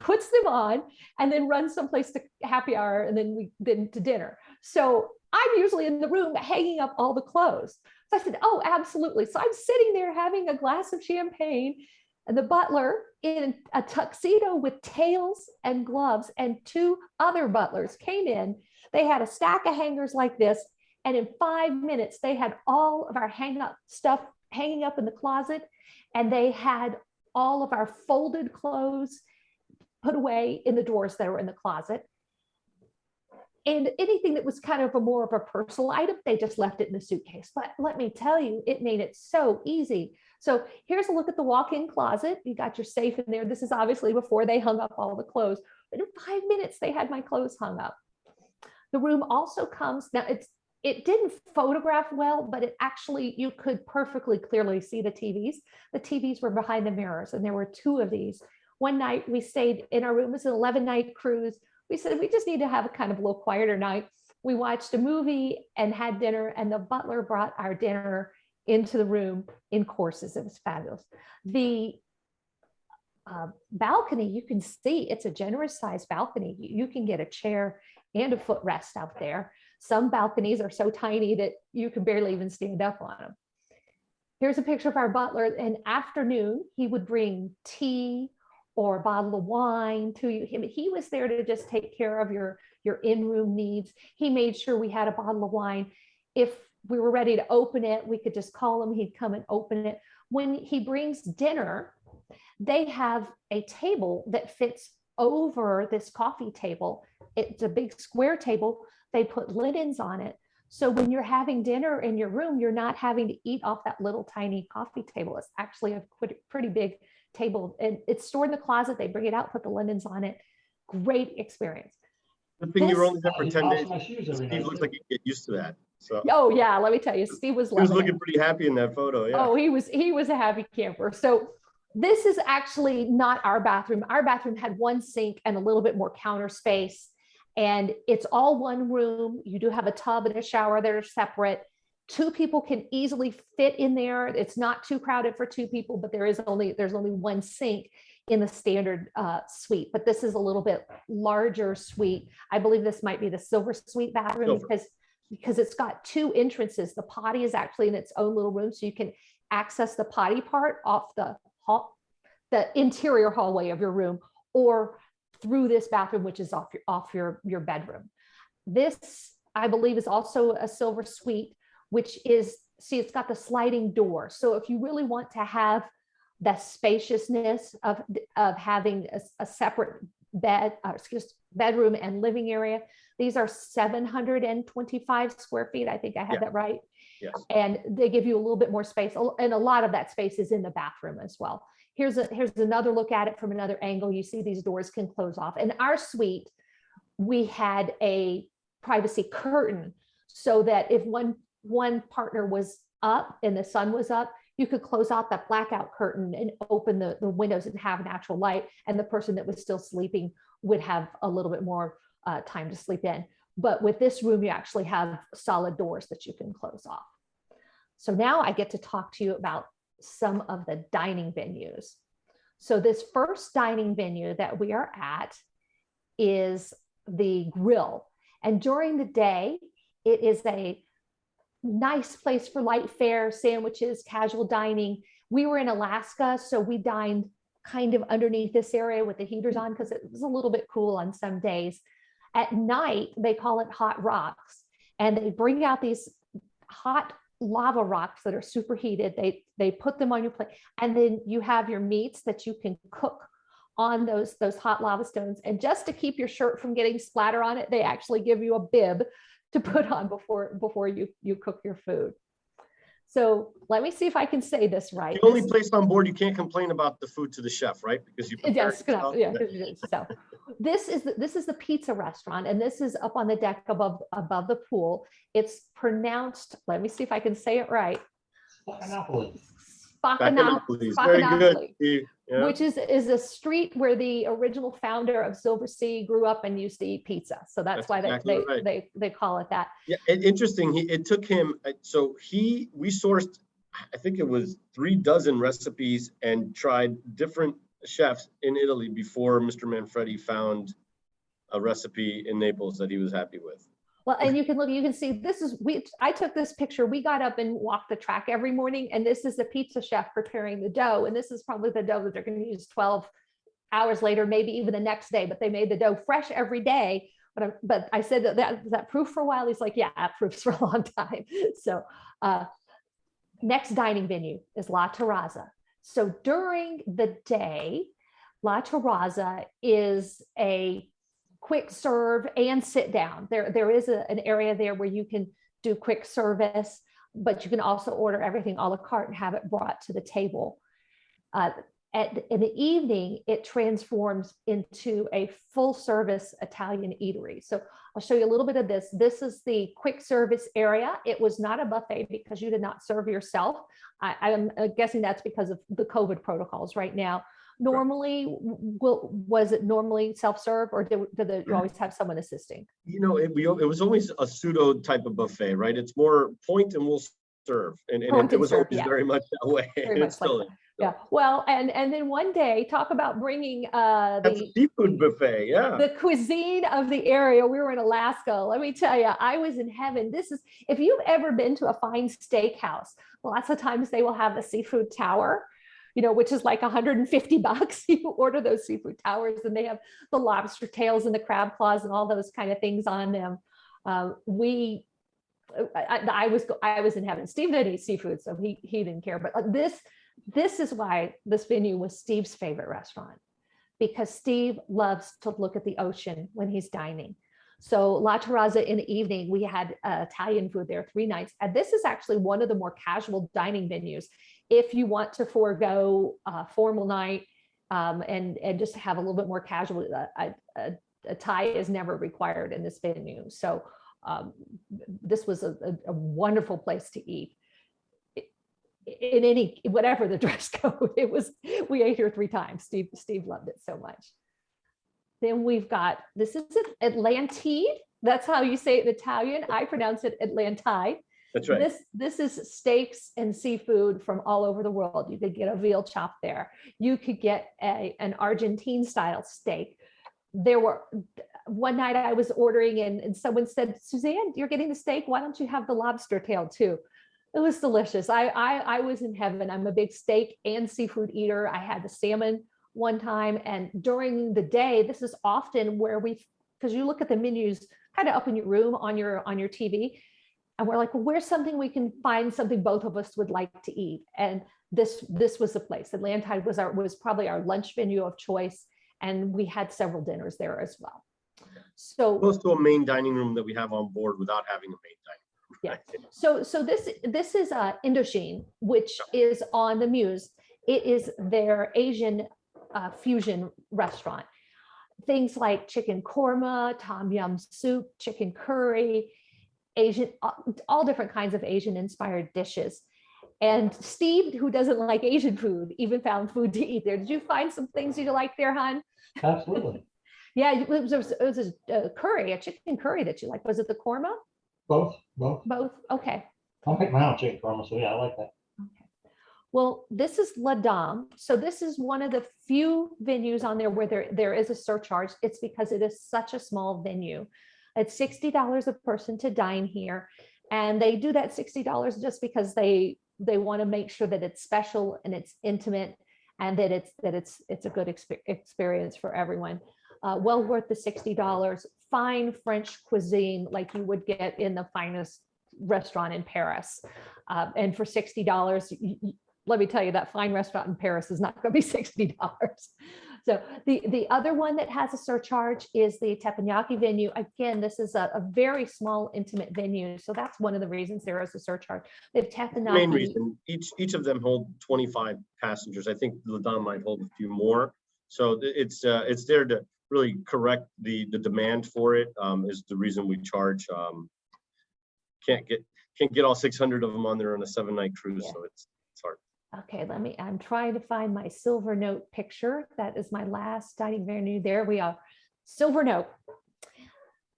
puts them on, and then runs someplace to happy hour, and then to dinner. So I'm usually in the room hanging up all the clothes. So I said, "Oh, absolutely." So I'm sitting there having a glass of champagne, and the butler in a tuxedo with tails and gloves, and 2 other butlers came in. They had a stack of hangers like this, and in 5 minutes, they had all of our hang-up stuff hanging up in the closet, and they had all of our folded clothes put away in the drawers that were in the closet. And anything that was kind of more of a personal item, they just left it in the suitcase. But let me tell you, it made it so easy. So here's a look at the walk-in closet. You got your safe in there. This is obviously before they hung up all the clothes. But in 5 minutes, they had my clothes hung up. The room also comes, now it didn't photograph well, but it actually, you could perfectly clearly see the TVs. The TVs were behind the mirrors, and there were 2 of these. One night we stayed in our room. It was an 11-night cruise. We said, we just need to have a kind of a little quieter night. We watched a movie and had dinner, and the butler brought our dinner into the room in courses. It was fabulous. The balcony, you can see it's a generous sized balcony. You can get a chair and a footrest out there. Some balconies are so tiny that you can barely even stand up on them. Here's a picture of our butler. In afternoon, he would bring tea or a bottle of wine to you. He was there to just take care of your in-room needs. He made sure we had a bottle of wine. If we were ready to open it, we could just call him, he'd come and open it. When he brings dinner, they have a table that fits over this coffee table. It's a big square table. They put linens on it. So when you're having dinner in your room, you're not having to eat off that little tiny coffee table. It's actually a pretty big table, and it's stored in the closet. They bring it out, put the linens on it. Great experience. Good thing you were only there for 10 days. Steve looks like he'd get used to that. So. Oh yeah, let me tell you, Steve was looking pretty happy in that photo. Yeah. Oh, he was a happy camper. So this is actually not our bathroom. Our bathroom had one sink and a little bit more counter space, and it's all one room. You do have a tub and a shower that are separate. 2 people can easily fit in there. It's not too crowded for 2 people, but there's only one sink in the standard suite. But this is a little bit larger suite. I believe this might be the Silver Suite bathroom because it's got 2 entrances. The potty is actually in its own little room, so you can access the potty part off the interior hallway of your room, or through this bathroom, which is off your bedroom. This, I believe, is also a Silver Suite. which is, see, it's got the sliding door. So if you really want to have the spaciousness of having a separate bedroom and living area, these are 725 square feet. I think I had that right. Yes. And they give you a little bit more space, and a lot of that space is in the bathroom as well. Here's another look at it from another angle. You see these doors can close off. In our suite, we had a privacy curtain so that if one partner was up and the sun was up, you could close out that blackout curtain and open the windows and have natural light, and the person that was still sleeping would have a little bit more time to sleep in. But with this room, you actually have solid doors that you can close off. So now I get to talk to you about some of the dining venues. So this first dining venue that we are at is the Grill. And during the day, it is a nice place for light fare, sandwiches, casual dining. We were in Alaska, so we dined kind of underneath this area with the heaters on because it was a little bit cool on some days. At night, they call it hot rocks, and they bring out these hot lava rocks that are superheated. They put them on your plate, and then you have your meats that you can cook on those hot lava stones. And just to keep your shirt from getting splatter on it, they actually give you a bib to put on before you cook your food. So let me see if I can say this right. The only place on board you can't complain about the food to the chef, right? Because you yes, yeah. So this is the pizza restaurant, and this is up on the deck above the pool. It's pronounced, let me see if I can say it right. Spacanopolis. Very good. Yeah. Which is a street where the original founder of Silversea grew up and used to eat pizza. So that's why exactly they call it that. Yeah, and interesting. It took him. So we sourced, I think it was 36 recipes and tried different chefs in Italy before Mr. Manfredi found a recipe in Naples that he was happy with. Well, and you can look, you can see I took this picture. We got up and walked the track every morning, and this is the pizza chef preparing the dough. And this is probably the dough that they're going to use 12 hours later, maybe even the next day, but they made the dough fresh every day. But I said that proof for a while. He's like, yeah, that proofs for a long time. So next dining venue is La Terrazza. So during the day, La Terrazza is a quick serve and sit down. There is an area there where you can do quick service, but you can also order everything a la carte and have it brought to the table. In the evening, it transforms into a full service Italian eatery. So I'll show you a little bit of this. This is the quick service area. It was not a buffet because you did not serve yourself. I'm guessing that's because of the COVID protocols right now. Normally, was it normally self-serve, or did you always have someone assisting? You know, it was always a pseudo type of buffet, right? It's more point and we'll serve, and it was always very much that way. Yeah. Well, and then one day, talk about bringing the seafood buffet. Yeah. The cuisine of the area. We were in Alaska. Let me tell you, I was in heaven. This is, if you've ever been to a fine steakhouse, lots of times they will have the seafood tower, which is like $150. You order those seafood towers, and they have the lobster tails and the crab claws and all those kind of things on them. I was in heaven. Steve didn't eat seafood, so he didn't care. But this is why this venue was Steve's favorite restaurant, because Steve loves to look at the ocean when he's dining. So La Terrazza, in the evening, we had Italian food there 3 nights. And this is actually one of the more casual dining venues. If you want to forego a formal night and just have a little bit more casual, a tie is never required in this venue. So this was a wonderful place to eat. In whatever the dress code, we ate here 3 times. Steve loved it so much. Then we've got, this is Atlantide. That's how you say it in Italian. I pronounce it Atlantide. That's right. This is steaks and seafood from all over the world. You could get a veal chop there. You could get an Argentine style steak. One night I was ordering and someone said, Suzanne, you're getting the steak. Why don't you have the lobster tail too? It was delicious. I was in heaven. I'm a big steak and seafood eater. I had the salmon one time, and during the day, this is often where because you look at the menus kind of up in your room on your TV. And we're like, well, where's something we can find something both of us would like to eat? And this was the place. Atlantide was probably our lunch venue of choice. And we had several dinners there as well. So close to a main dining room that we have on board without having a main dining room. Yeah. So this is Indochine, which is on the Muse. It is their Asian fusion restaurant. Things like chicken korma, tom yum soup, chicken curry, Asian, all different kinds of Asian inspired dishes. And Steve, who doesn't like Asian food, even found food to eat there. Did you find some things you like there, hon? Absolutely. Yeah, it was a curry, a chicken curry that you like. Was it the korma? Both. Okay. I'll make my own chicken korma, so yeah, I like that. Okay. Well, this is La Dame. So this is one of the few venues on there where there is a surcharge. It's because it is such a small venue. It's $60 a person to dine here. And they do that $60 just because they want to make sure that it's special and it's intimate and that it's a good experience for everyone. Well worth the $60. Fine French cuisine like you would get in the finest restaurant in Paris. And for $60, let me tell you, that fine restaurant in Paris is not going to be $60. So the other one that has a surcharge is the teppanyaki venue. Again, this is a very small, intimate venue. So that's one of the reasons there is a surcharge. They have teppanyaki. Main reason, each of them hold 25 passengers. I think La Dame might hold a few more. So it's there to really correct the demand for it, is the reason we charge. Can't get all 600 of them on there on a 7-night cruise. Yeah. So it's hard. Okay, I'm trying to find my Silver Note picture. That is my last dining venue. There we are. Silver Note.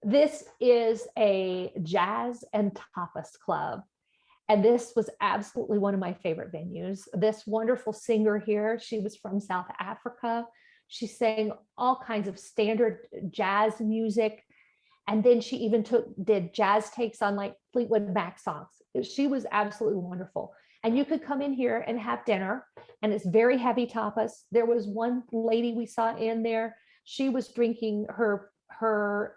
This is a jazz and tapas club. And this was absolutely one of my favorite venues. This wonderful singer here, she was from South Africa. She sang all kinds of standard jazz music. And then she even did jazz takes on like Fleetwood Mac songs. She was absolutely wonderful. And you could come in here and have dinner, and it's very heavy tapas. There was one lady we saw in there. She was drinking her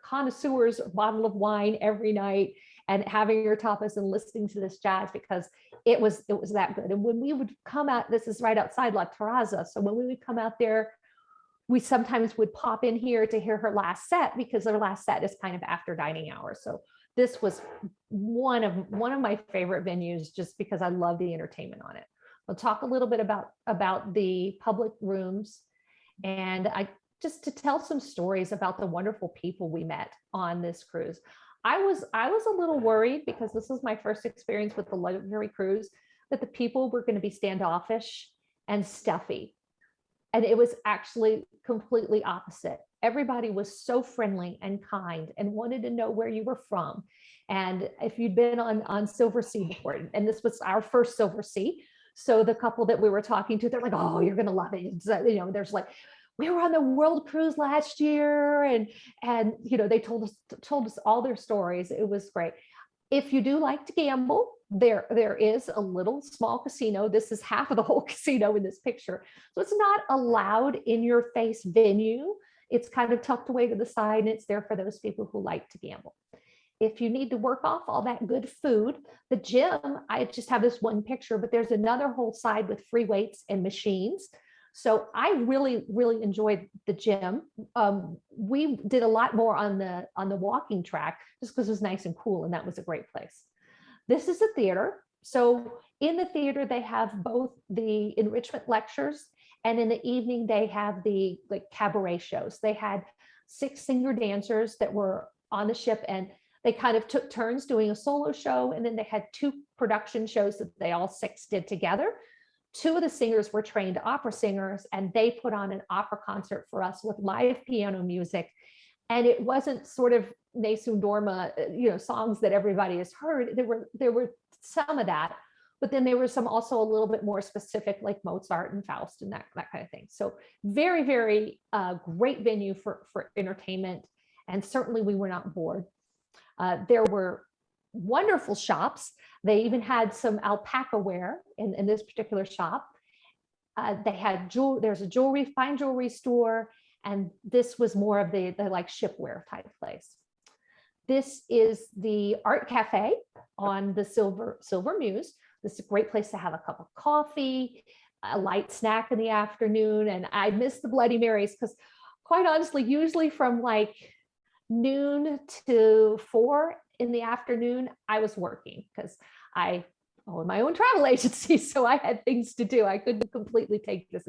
connoisseur's bottle of wine every night and having her tapas and listening to this jazz because it was that good. And when we would come out, this is right outside La Terraza. So when we would come out there, we sometimes would pop in here to hear her last set because her last set is kind of after dining hours. So this was one of my favorite venues just because I love the entertainment on it. We'll talk a little bit about the public rooms and just to tell some stories about the wonderful people we met on this cruise. I was a little worried because this was my first experience with the luxury cruise, that the people were going to be standoffish and stuffy. And it was actually completely opposite. Everybody was so friendly and kind and wanted to know where you were from. And if you'd been on Silversea before, and this was our first Silversea. So the couple that we were talking to, they're like, oh, you're going to love it. So, there's like, we were on the world cruise last year. And they told us all their stories. It was great. If you do like to gamble, there is a little small casino. This is half of the whole casino in this picture. So it's not a loud in your face venue. It's kind of tucked away to the side and it's there for those people who like to gamble. If you need to work off all that good food, the gym, I just have this one picture, but there's another whole side with free weights and machines. So I really, really enjoyed the gym. We did a lot more on the walking track just because it was nice and cool, and that was a great place. This is a theater. So in the theater, they have both the enrichment lectures, and in the evening, they have the cabaret shows. They had 6 singer dancers that were on the ship, and they kind of took turns doing a solo show, and then they had 2 production shows that they all 6 did together. 2 of the singers were trained opera singers, and they put on an opera concert for us with live piano music. And it wasn't sort of Nessun Dorma, songs that everybody has heard. There were some of that, but then there were some also a little bit more specific, like Mozart and Faust and that kind of thing. So very, very great venue for entertainment. And certainly we were not bored. There were wonderful shops. They even had some alpaca wear in this particular shop. They had there's a fine jewelry store, and this was more of the like shipware type place. This is the Art Cafe on the Silver Muse. This is a great place to have a cup of coffee, a light snack in the afternoon. And I miss the Bloody Marys because quite honestly, usually from like noon to 4 in the afternoon, I was working because I own my own travel agency. So I had things to do. I couldn't completely take this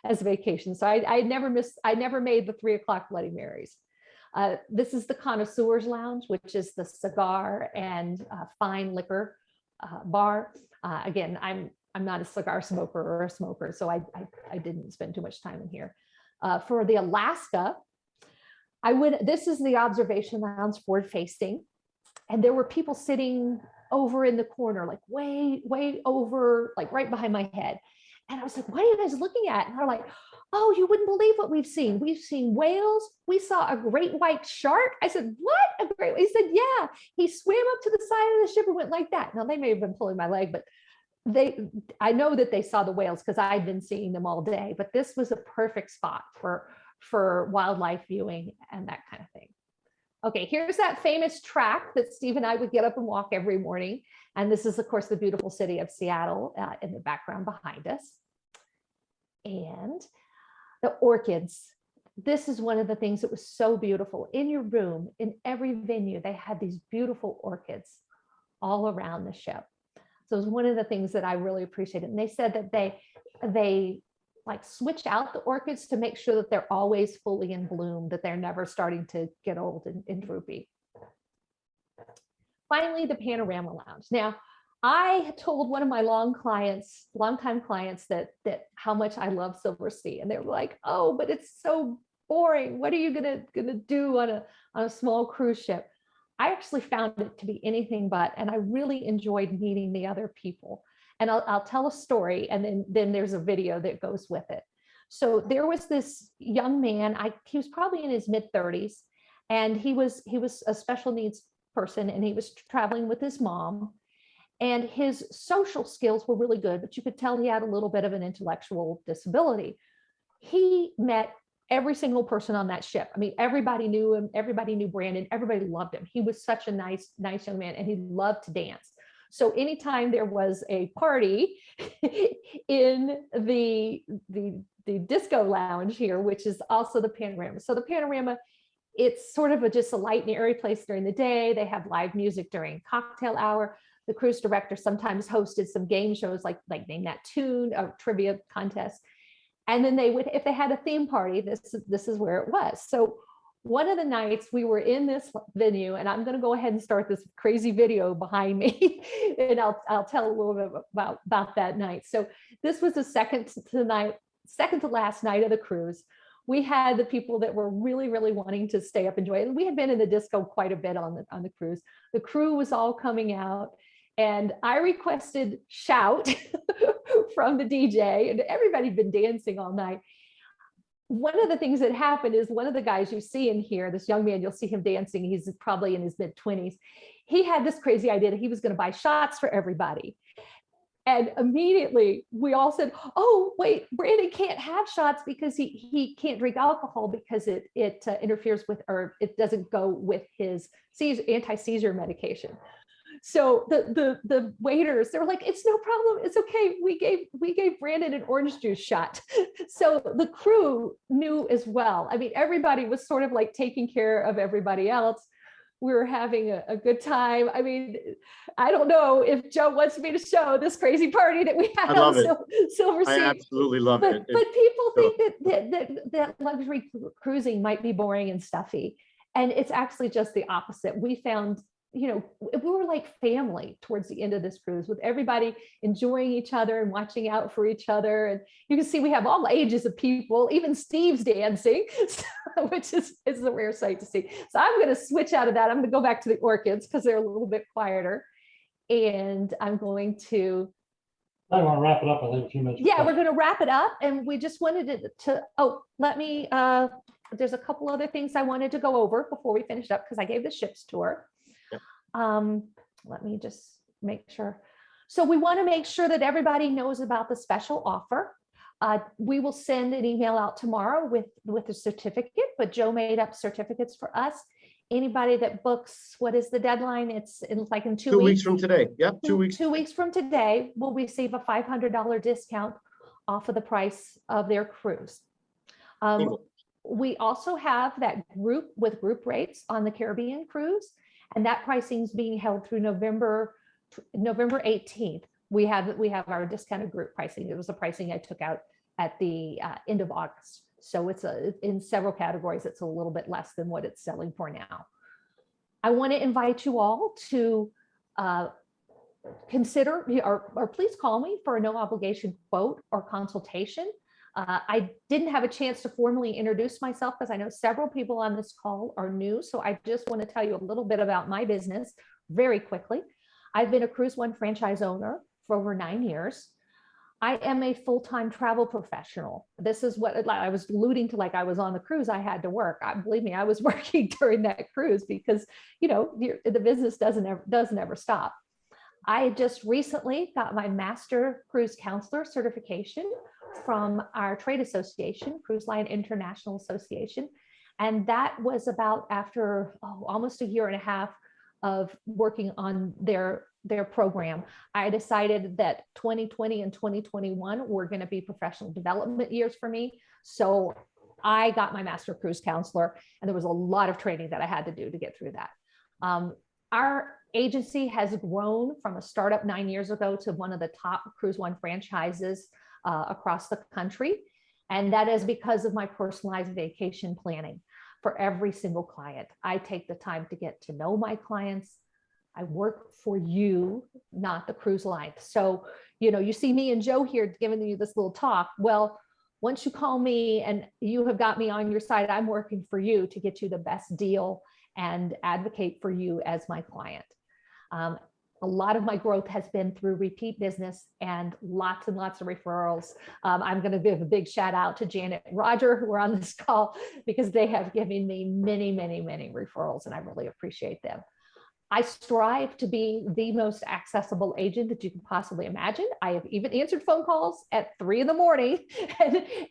as a vacation. So I never made the 3 o'clock Bloody Marys. This is the Connoisseurs Lounge, which is the cigar and fine liquor bar. Again, I'm not a cigar smoker or a smoker, so I didn't spend too much time in here. For the Alaska, this is the observation lounge forward facing, and there were people sitting over in the corner, like way over, like right behind my head. And I was like, what are you guys looking at? And they're like, oh, you wouldn't believe what we've seen. We've seen whales. We saw a great white shark. I said, what? He said, yeah. He swam up to the side of the ship and went like that. Now, they may have been pulling my leg, but I know that they saw the whales because I'd been seeing them all day. But this was a perfect spot for wildlife viewing and that kind of thing. Okay, here's that famous track that Steve and I would get up and walk every morning. And this is, of course, the beautiful city of Seattle in the background behind us. And the orchids. This is one of the things that was so beautiful. In your room, in every venue, they had these beautiful orchids all around the ship. So it was one of the things that I really appreciated. And they said that they like switch out the orchids to make sure that they're always fully in bloom, that they're never starting to get old and droopy. Finally, the Panorama Lounge. Now, I told one of my longtime clients that how much I love Silversea, and they were like, "Oh, but it's so boring. What are you gonna do on a small cruise ship?" I actually found it to be anything but, and I really enjoyed meeting the other people. And I'll tell a story, and then there's a video that goes with it. So there was this young man. He was probably in his mid-30s, and he was a special needs person, and he was traveling with his mom. And his social skills were really good, but you could tell he had a little bit of an intellectual disability. He met every single person on that ship. I mean, everybody knew him, everybody knew Brandon, everybody loved him. He was such a nice young man, and he loved to dance. So anytime there was a party in the disco lounge here, which is also the Panorama. So the Panorama, it's sort of just a light and airy place during the day. They have live music during cocktail hour. The cruise director sometimes hosted some game shows like Name That Tune, a trivia contest. And then they would, if they had a theme party, this is where it was. So one of the nights we were in this venue, and I'm going to go ahead and start this crazy video behind me, and I'll tell a little bit about that night. So this was the second to last night of the cruise. We had the people that were really, really wanting to stay up and enjoy it. We had been in the disco quite a bit on the cruise. The crew was all coming out, and I requested Shout from the DJ, and everybody had been dancing all night. One of the things that happened is one of the guys you see in here, this young man, you'll see him dancing. He's probably in his mid-20s. He had this crazy idea that he was going to buy shots for everybody. And immediately we all said, oh, wait, Brandon can't have shots because he can't drink alcohol because it interferes with, or it doesn't go with his anti-seizure medication. So the waiters, they were like, it's no problem, it's okay. We gave Brandon an orange juice shot. So the crew knew as well. I mean, everybody was sort of like taking care of everybody else. We were having a good time. I mean, I don't know if Joe wants me to show this crazy party that we had on Silversea. I absolutely love it. But people think that luxury cruising might be boring and stuffy. And it's actually just the opposite. We found, we were like family towards the end of this cruise, with everybody enjoying each other and watching out for each other. And you can see we have all ages of people, even Steve's dancing, which is a rare sight to see. So I'm going to switch out of that. I'm going to go back to the orchids because they're a little bit quieter. And I'm going to. I want to wrap it up. I think a few minutes. Yeah, we're going to wrap it up. And we just wanted there's a couple other things I wanted to go over before we finish up, because I gave the ship's tour. Let me just make sure. So we want to make sure that everybody knows about the special offer. We will send an email out tomorrow with a certificate, but Joe made up certificates for us. Anybody that books, what is the deadline? It's like in 2 weeks. 2 weeks from today. Yep, 2 weeks. 2 weeks from today, will receive a $500 discount off of the price of their cruise. We also have that group with group rates on the Caribbean cruise, and that pricing is being held through November 18th. We have our discounted group pricing. It was the pricing I took out at the end of August. So it's in several categories, it's a little bit less than what it's selling for now. I want to invite you all to consider or please call me for a no obligation quote or consultation. I didn't have a chance to formally introduce myself because I know several people on this call are new. So I just want to tell you a little bit about my business very quickly. I've been a CruiseOne franchise owner for over 9 years. I am a full-time travel professional. This is what I was alluding to, like I was on the cruise, I had to work. Believe me, I was working during that cruise because, you know, the business doesn't ever stop. I just recently got my Master Cruise Counselor certification from our trade association, Cruise Line International Association. And that was about after almost a year and a half of working on their program. I decided that 2020 and 2021 were going to be professional development years for me. So I got my Master Cruise Counselor, and there was a lot of training that I had to do to get through that. Our agency has grown from a startup 9 years ago to one of the top CruiseOne franchises across the country. And that is because of my personalized vacation planning for every single client. I take the time to get to know my clients. I work for you, not the cruise line. So, you know, you see me and Joe here giving you this little talk. Well, once you call me and you have got me on your side, I'm working for you to get you the best deal and advocate for you as my client. A lot of my growth has been through repeat business and lots of referrals. I'm going to give a big shout out to Janet and Roger, who are on this call, because they have given me many referrals, and I really appreciate them. I strive to be the most accessible agent that you can possibly imagine. I have even answered phone calls at 3 in the morning,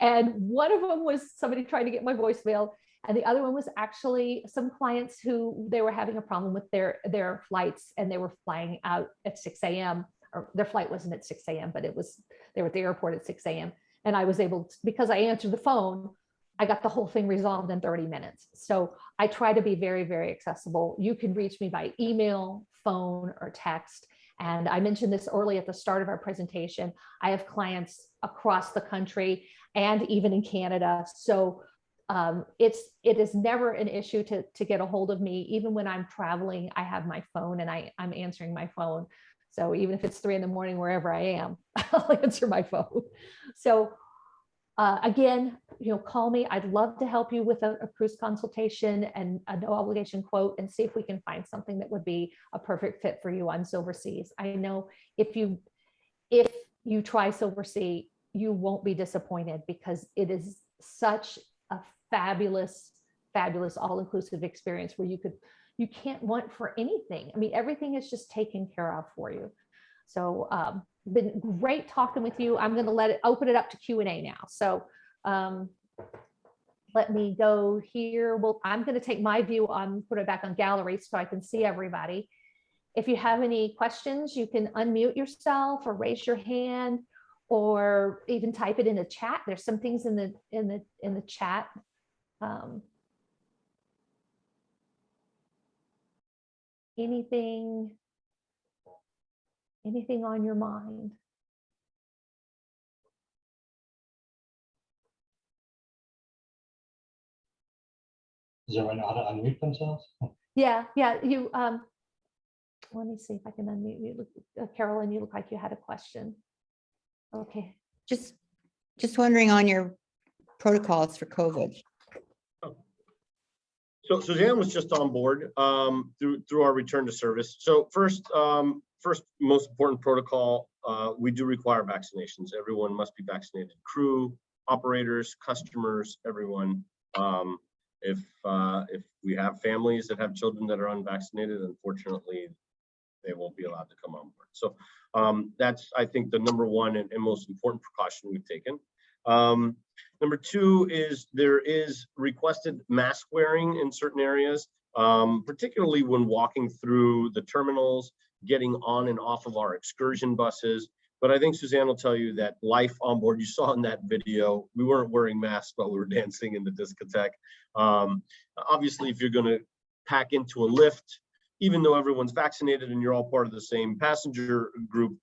and one of them was somebody trying to get my voicemail. And the other one was actually some clients who they were having a problem with their flights, and they were flying out at 6 a.m. or their flight wasn't at 6 a.m., but they were at the airport at 6 a.m. And I was able to, because I answered the phone, I got the whole thing resolved in 30 minutes. So I try to be very accessible. You can reach me by email, phone, or text. And I mentioned this early at the start of our presentation. I have clients across the country and even in Canada. So it is never an issue to get a hold of me. Even when I'm traveling, I have my phone and I'm answering my phone. So even if it's 3 in the morning, wherever I am, I'll answer my phone. So again, you know, call me. I'd love to help you with a cruise consultation and a no obligation quote, and see if we can find something that would be a perfect fit for you on Silverseas. I know if you try Silversea, you won't be disappointed, because it is such a fabulous all-inclusive experience where you can't want for anything. I mean, everything is just taken care of for you. So been great talking with you. I'm going to open it up to Q&A now. So let me go here. Well, I'm going to take my view on, put it back on gallery so I can see everybody. If you have any questions, you can unmute yourself or raise your hand, or even type it in the chat. There's some things in the chat. Anything on your mind? Does everyone know how to unmute themselves? Yeah. You let me see if I can unmute you. Carolyn, you look like you had a question. Okay. Just wondering on your protocols for COVID. So Suzanne was just on board through our return to service. So first most important protocol, we do require vaccinations. Everyone must be vaccinated. Crew, operators, customers, everyone. If we have families that have children that are unvaccinated, unfortunately, they won't be allowed to come on board. So that's, I think, the number one and most important precaution we've taken. Number two is there is requested mask wearing in certain areas, particularly when walking through the terminals, getting on and off of our excursion buses. But I think Suzanne will tell you that life on board, you saw in that video, we weren't wearing masks while we were dancing in the discotheque. Obviously, if you're going to pack into a lift, even though everyone's vaccinated and you're all part of the same passenger group,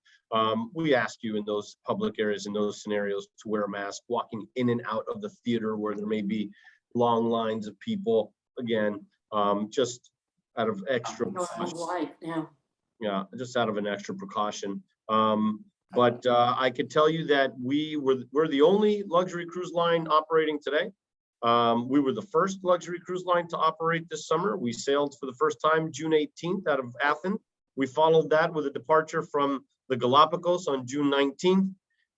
we ask you in those public areas, in those scenarios, to wear a mask walking in and out of the theater where there may be long lines of people. Again, just out of extra precaution. Yeah, just out of an extra precaution. But I could tell you that we're the only luxury cruise line operating today. We were the first luxury cruise line to operate this summer. We sailed for the first time June 18th out of Athens. We followed that with a departure from the Galapagos on June 19th,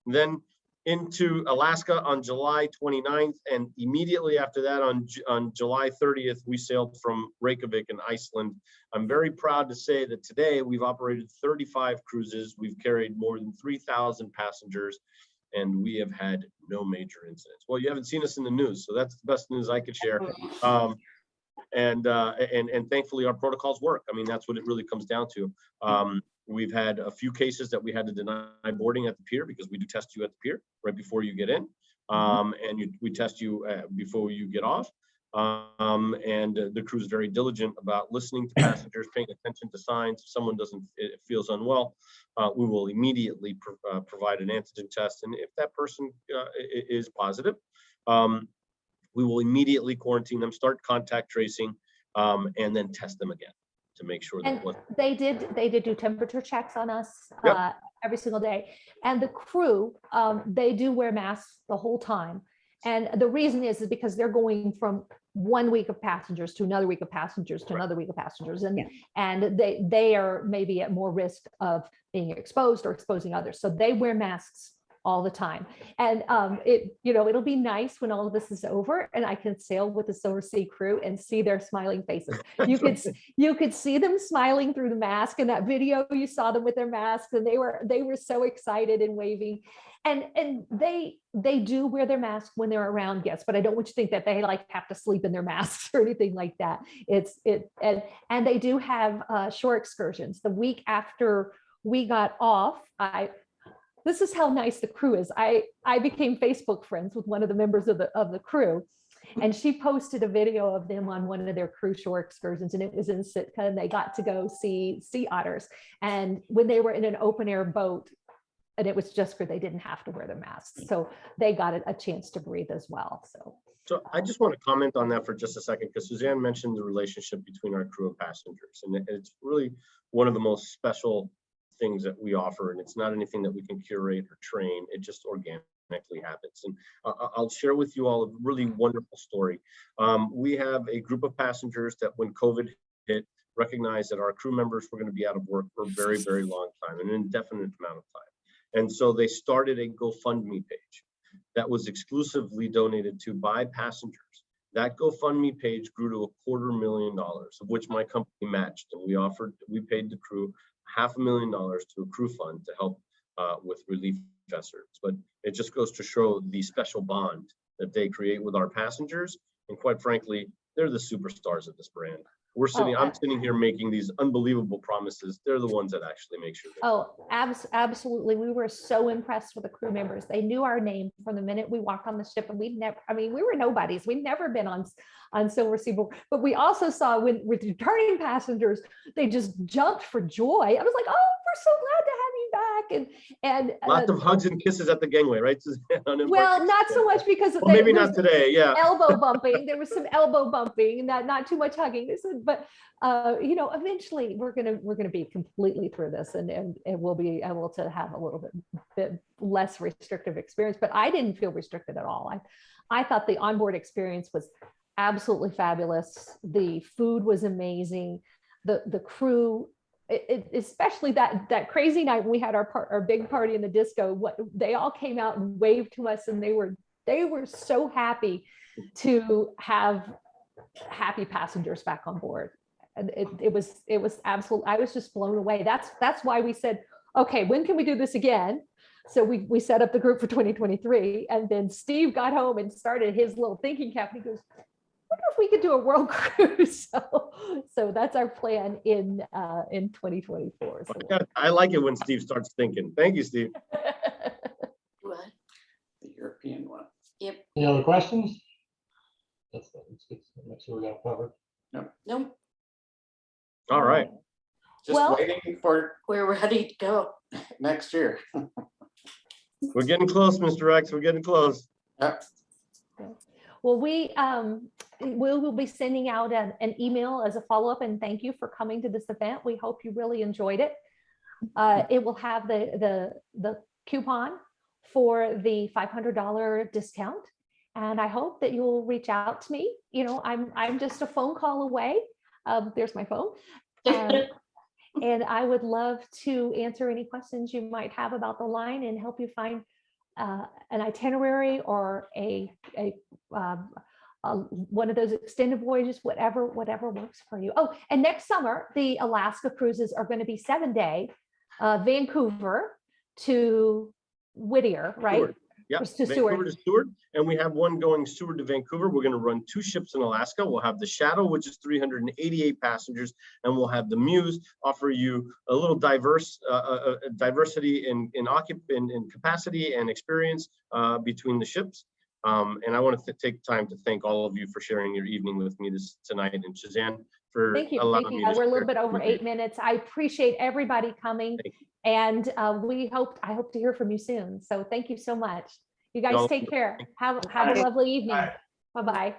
then into Alaska on July 29th, and immediately after that on July 30th, we sailed from Reykjavik in Iceland. I'm very proud to say that today we've operated 35 cruises. We've carried more than 3,000 passengers, and we have had no major incidents. Well, you haven't seen us in the news, so that's the best news I could share. And thankfully our protocols work. I mean, that's what it really comes down to. We've had a few cases that we had to deny boarding at the pier because we do test you at the pier right before you get in, and we test you before you get off. And the crew is very diligent about listening to passengers, paying attention to signs. If someone feels unwell, we will immediately provide an antigen test, and if that person is positive, we will immediately quarantine them, start contact tracing, and then test them again to make sure that they did do temperature checks on us every single day. And the crew, they do wear masks the whole time. And the reason is because they're going from 1 week of passengers to another week of passengers to another week of passengers. And they are maybe at more risk of being exposed or exposing others. So they wear masks all the time. And it'll be nice when all of this is over and I can sail with the Silversea crew and see their smiling faces. You could see them smiling through the mask. In that video, you saw them with their masks, and they were so excited and waving. And they do wear their mask when they're around guests, but I don't want you to think that they have to sleep in their masks or anything like that. And they do have shore excursions. The week after we got off, this is how nice the crew is. I became Facebook friends with one of the members of the crew, and she posted a video of them on one of their cruise shore excursions, and it was in Sitka, and they got to go see sea otters. And when they were in an open air boat, and it was just good, they didn't have to wear their masks, so they got a chance to breathe as well. So I just want to comment on that for just a second, because Suzanne mentioned the relationship between our crew and passengers, and it's really one of the most special things that we offer, and it's not anything that we can curate or train. It just organically happens. And I'll share with you all a really wonderful story. We have a group of passengers that when COVID hit, recognized that our crew members were going to be out of work for a very, very long time, an indefinite amount of time. And so they started a GoFundMe page that was exclusively donated to by passengers. That GoFundMe page grew to $250,000, of which my company matched, and we paid the crew $500,000 to a crew fund to help with relief efforts. But it just goes to show the special bond that they create with our passengers. And quite frankly, they're the superstars of this brand. I'm sitting here making these unbelievable promises. They're the ones that actually make sure. Absolutely. We were so impressed with the crew members. They knew our name from the minute we walked on the ship, and we were nobodies. We'd never been on Silversea, but we also saw with returning passengers, they just jumped for joy. I was like, oh, we're so glad to have you back. And lots of hugs and kisses at the gangway, right? Well, not so much because maybe not today. Yeah. Elbow bumping. There was some elbow bumping, not too much hugging. But eventually we're gonna be completely through this, and we'll be able to have a little bit less restrictive experience. But I didn't feel restricted at all. I thought the onboard experience was absolutely fabulous. The food was amazing. The crew, especially that crazy night when we had our big party in the disco, they all came out and waved to us, and they were so happy to have happy passengers back on board. And it was absolute. I was just blown away. That's why we said, okay, when can we do this again? So we set up the group for 2023, and then Steve got home and started his little thinking cap. And he goes, I wonder if we could do a world cruise. So that's our plan in 2024. So I like it when Steve starts thinking. Thank you, Steve. What? The European one. Yep. Any other questions? Let's make sure we got it covered. Nope. All right. Just Well- waiting for We're ready to go. next year. We're getting close, Mr. X. We're getting close. Yep. Well, we will be sending out an email as a follow-up, and thank you for coming to this event. We hope you really enjoyed it. It will have the coupon for the $500 discount, and I hope that you'll reach out to me. You know, I'm just a phone call away. There's my phone. And I would love to answer any questions you might have about the line and help you find an itinerary or one of those extended voyages, whatever works for you. Oh, and next summer, the Alaska cruises are going to be 7-day, Vancouver to Whittier, right? Seward. Yeah, To Vancouver Seward. to Seward, and we have one going Seward to Vancouver. We're going to run 2 ships in Alaska. We'll have the Shadow, which is 388 passengers, and we'll have the Muse, offer you a little diversity in capacity and experience between the ships. And I want to take time to thank all of you for sharing your evening with me tonight, and Suzanne for Thank you. allowing Thank me you. to We're a little share. bit over 8 minutes. I appreciate everybody coming, and I hope to hear from you soon. So thank you so much. You guys take care. Have a lovely evening. Bye-bye.